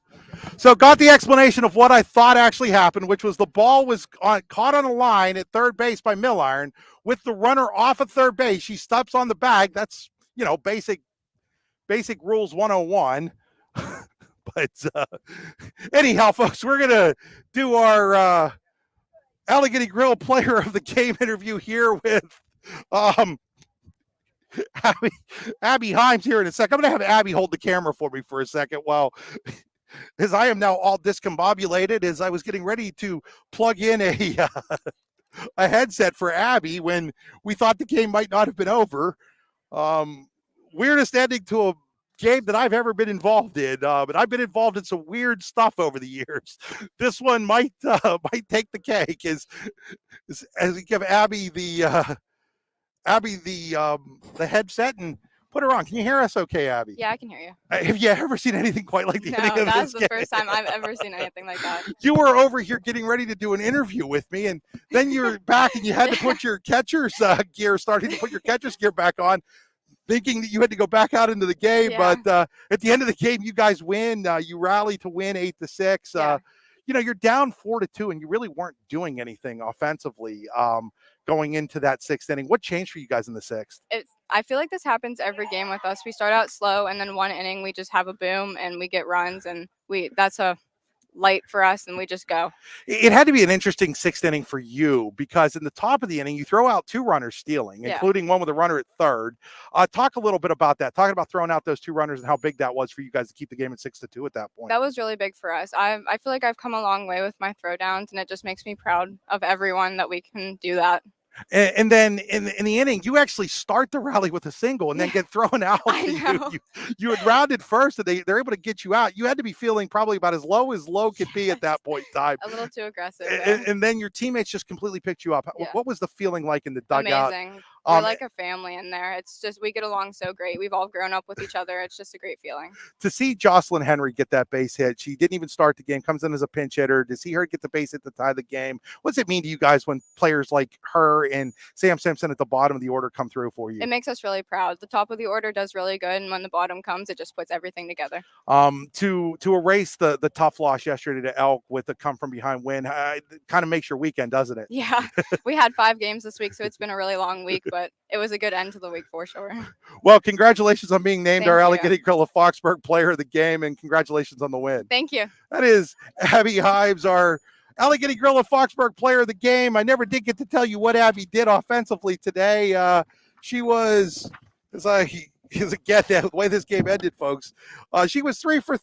So got the explanation of what I thought actually happened, which was the ball was caught on a line at third base by Milliron with the runner off of third base. She steps on the bag. That's, basic rules 101. But anyhow, folks, we're going to do our Allegheny Grill player of the game interview here with Abby Himes here in a second. I'm going to have Abby hold the camera for me for a second while, as I am now all discombobulated as I was getting ready to plug in a headset for Abby when we thought the game might not have been over. Weirdest ending to a game that I've ever been involved in, but I've been involved in some weird stuff over the years. This one might take the cake as we give Abby the headset and put her on. Can you hear us okay, Abby? Yeah, I can hear you. Have you ever seen anything quite like the ending of this game? That's the first time I've ever seen anything like that. You were over here getting ready to do an interview with me, and then you're back and you had to put your catcher's gear, starting to put your catcher's gear back on, thinking that you had to go back out into the game. Yeah. But at the end of the game, you guys win. You rally to win 8-6. Yeah. You're down 4-2, and you really weren't doing anything offensively going into that sixth inning. What changed for you guys in the sixth? I feel like this happens every game with us. We start out slow, and then one inning we just have a boom, and we get runs, and that's a light for us, and we just go. It had to be an interesting sixth inning for you because in the top of the inning, you throw out two runners stealing, including one with a runner at third. Talk a little bit about that. Talking about throwing out those two runners and how big that was for you guys to keep the game at 6-2 at that point. That was really big for us. I feel like I've come a long way with my throwdowns, and it just makes me proud of everyone that we can do that. And then in the inning, you actually start the rally with a single and then get thrown out. I know. You had rounded first, and they're able to get you out. You had to be feeling probably about as low could be at that point in time. A little too aggressive. And then your teammates just completely picked you up. Yeah. What was the feeling like in the dugout? Amazing. We're like a family in there. It's just, we get along so great. We've all grown up with each other. It's just a great feeling. To see Jocelyn Henry get that base hit, she didn't even start the game, comes in as a pinch hitter. To see her get the base hit to tie the game, what does it mean to you guys when players like her and Sam Simpson at the bottom of the order come through for you? It makes us really proud. The top of the order does really good, and when the bottom comes, it just puts everything together. To erase the tough loss yesterday to Elk with a come from behind win, kind of makes your weekend, doesn't it? Yeah, we had 5 games this week, so it's been a really long week, but it was a good end to the week for sure. Well, congratulations on being named Thank our you. Allegheny Grill of Foxborg player of the game, and congratulations on the win. Thank you. That is Abby Hives, our Allegheny Grill of Foxborg player of the game. I never did get to tell you what Abby did offensively today. She was, as a get that the way this game ended, folks. She was 2 for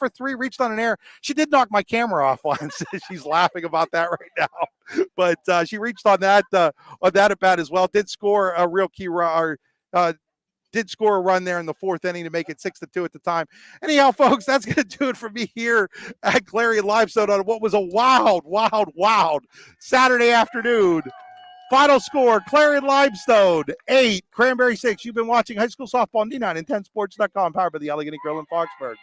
3, reached on an error. She did knock my camera off once. She's laughing about that right now. But she reached on that at bat as well. Did score a real key run. Did score a run there in the 4th inning to make it 6-2 at the time. Anyhow, folks, that's going to do it for me here at Clarion-Limestone on what was a wild Saturday afternoon. Final score, Clarion-Limestone 8, Cranberry 6. You've been watching High School Softball on D9 and 10sports.com, powered by the Allegheny Grill in Foxborg.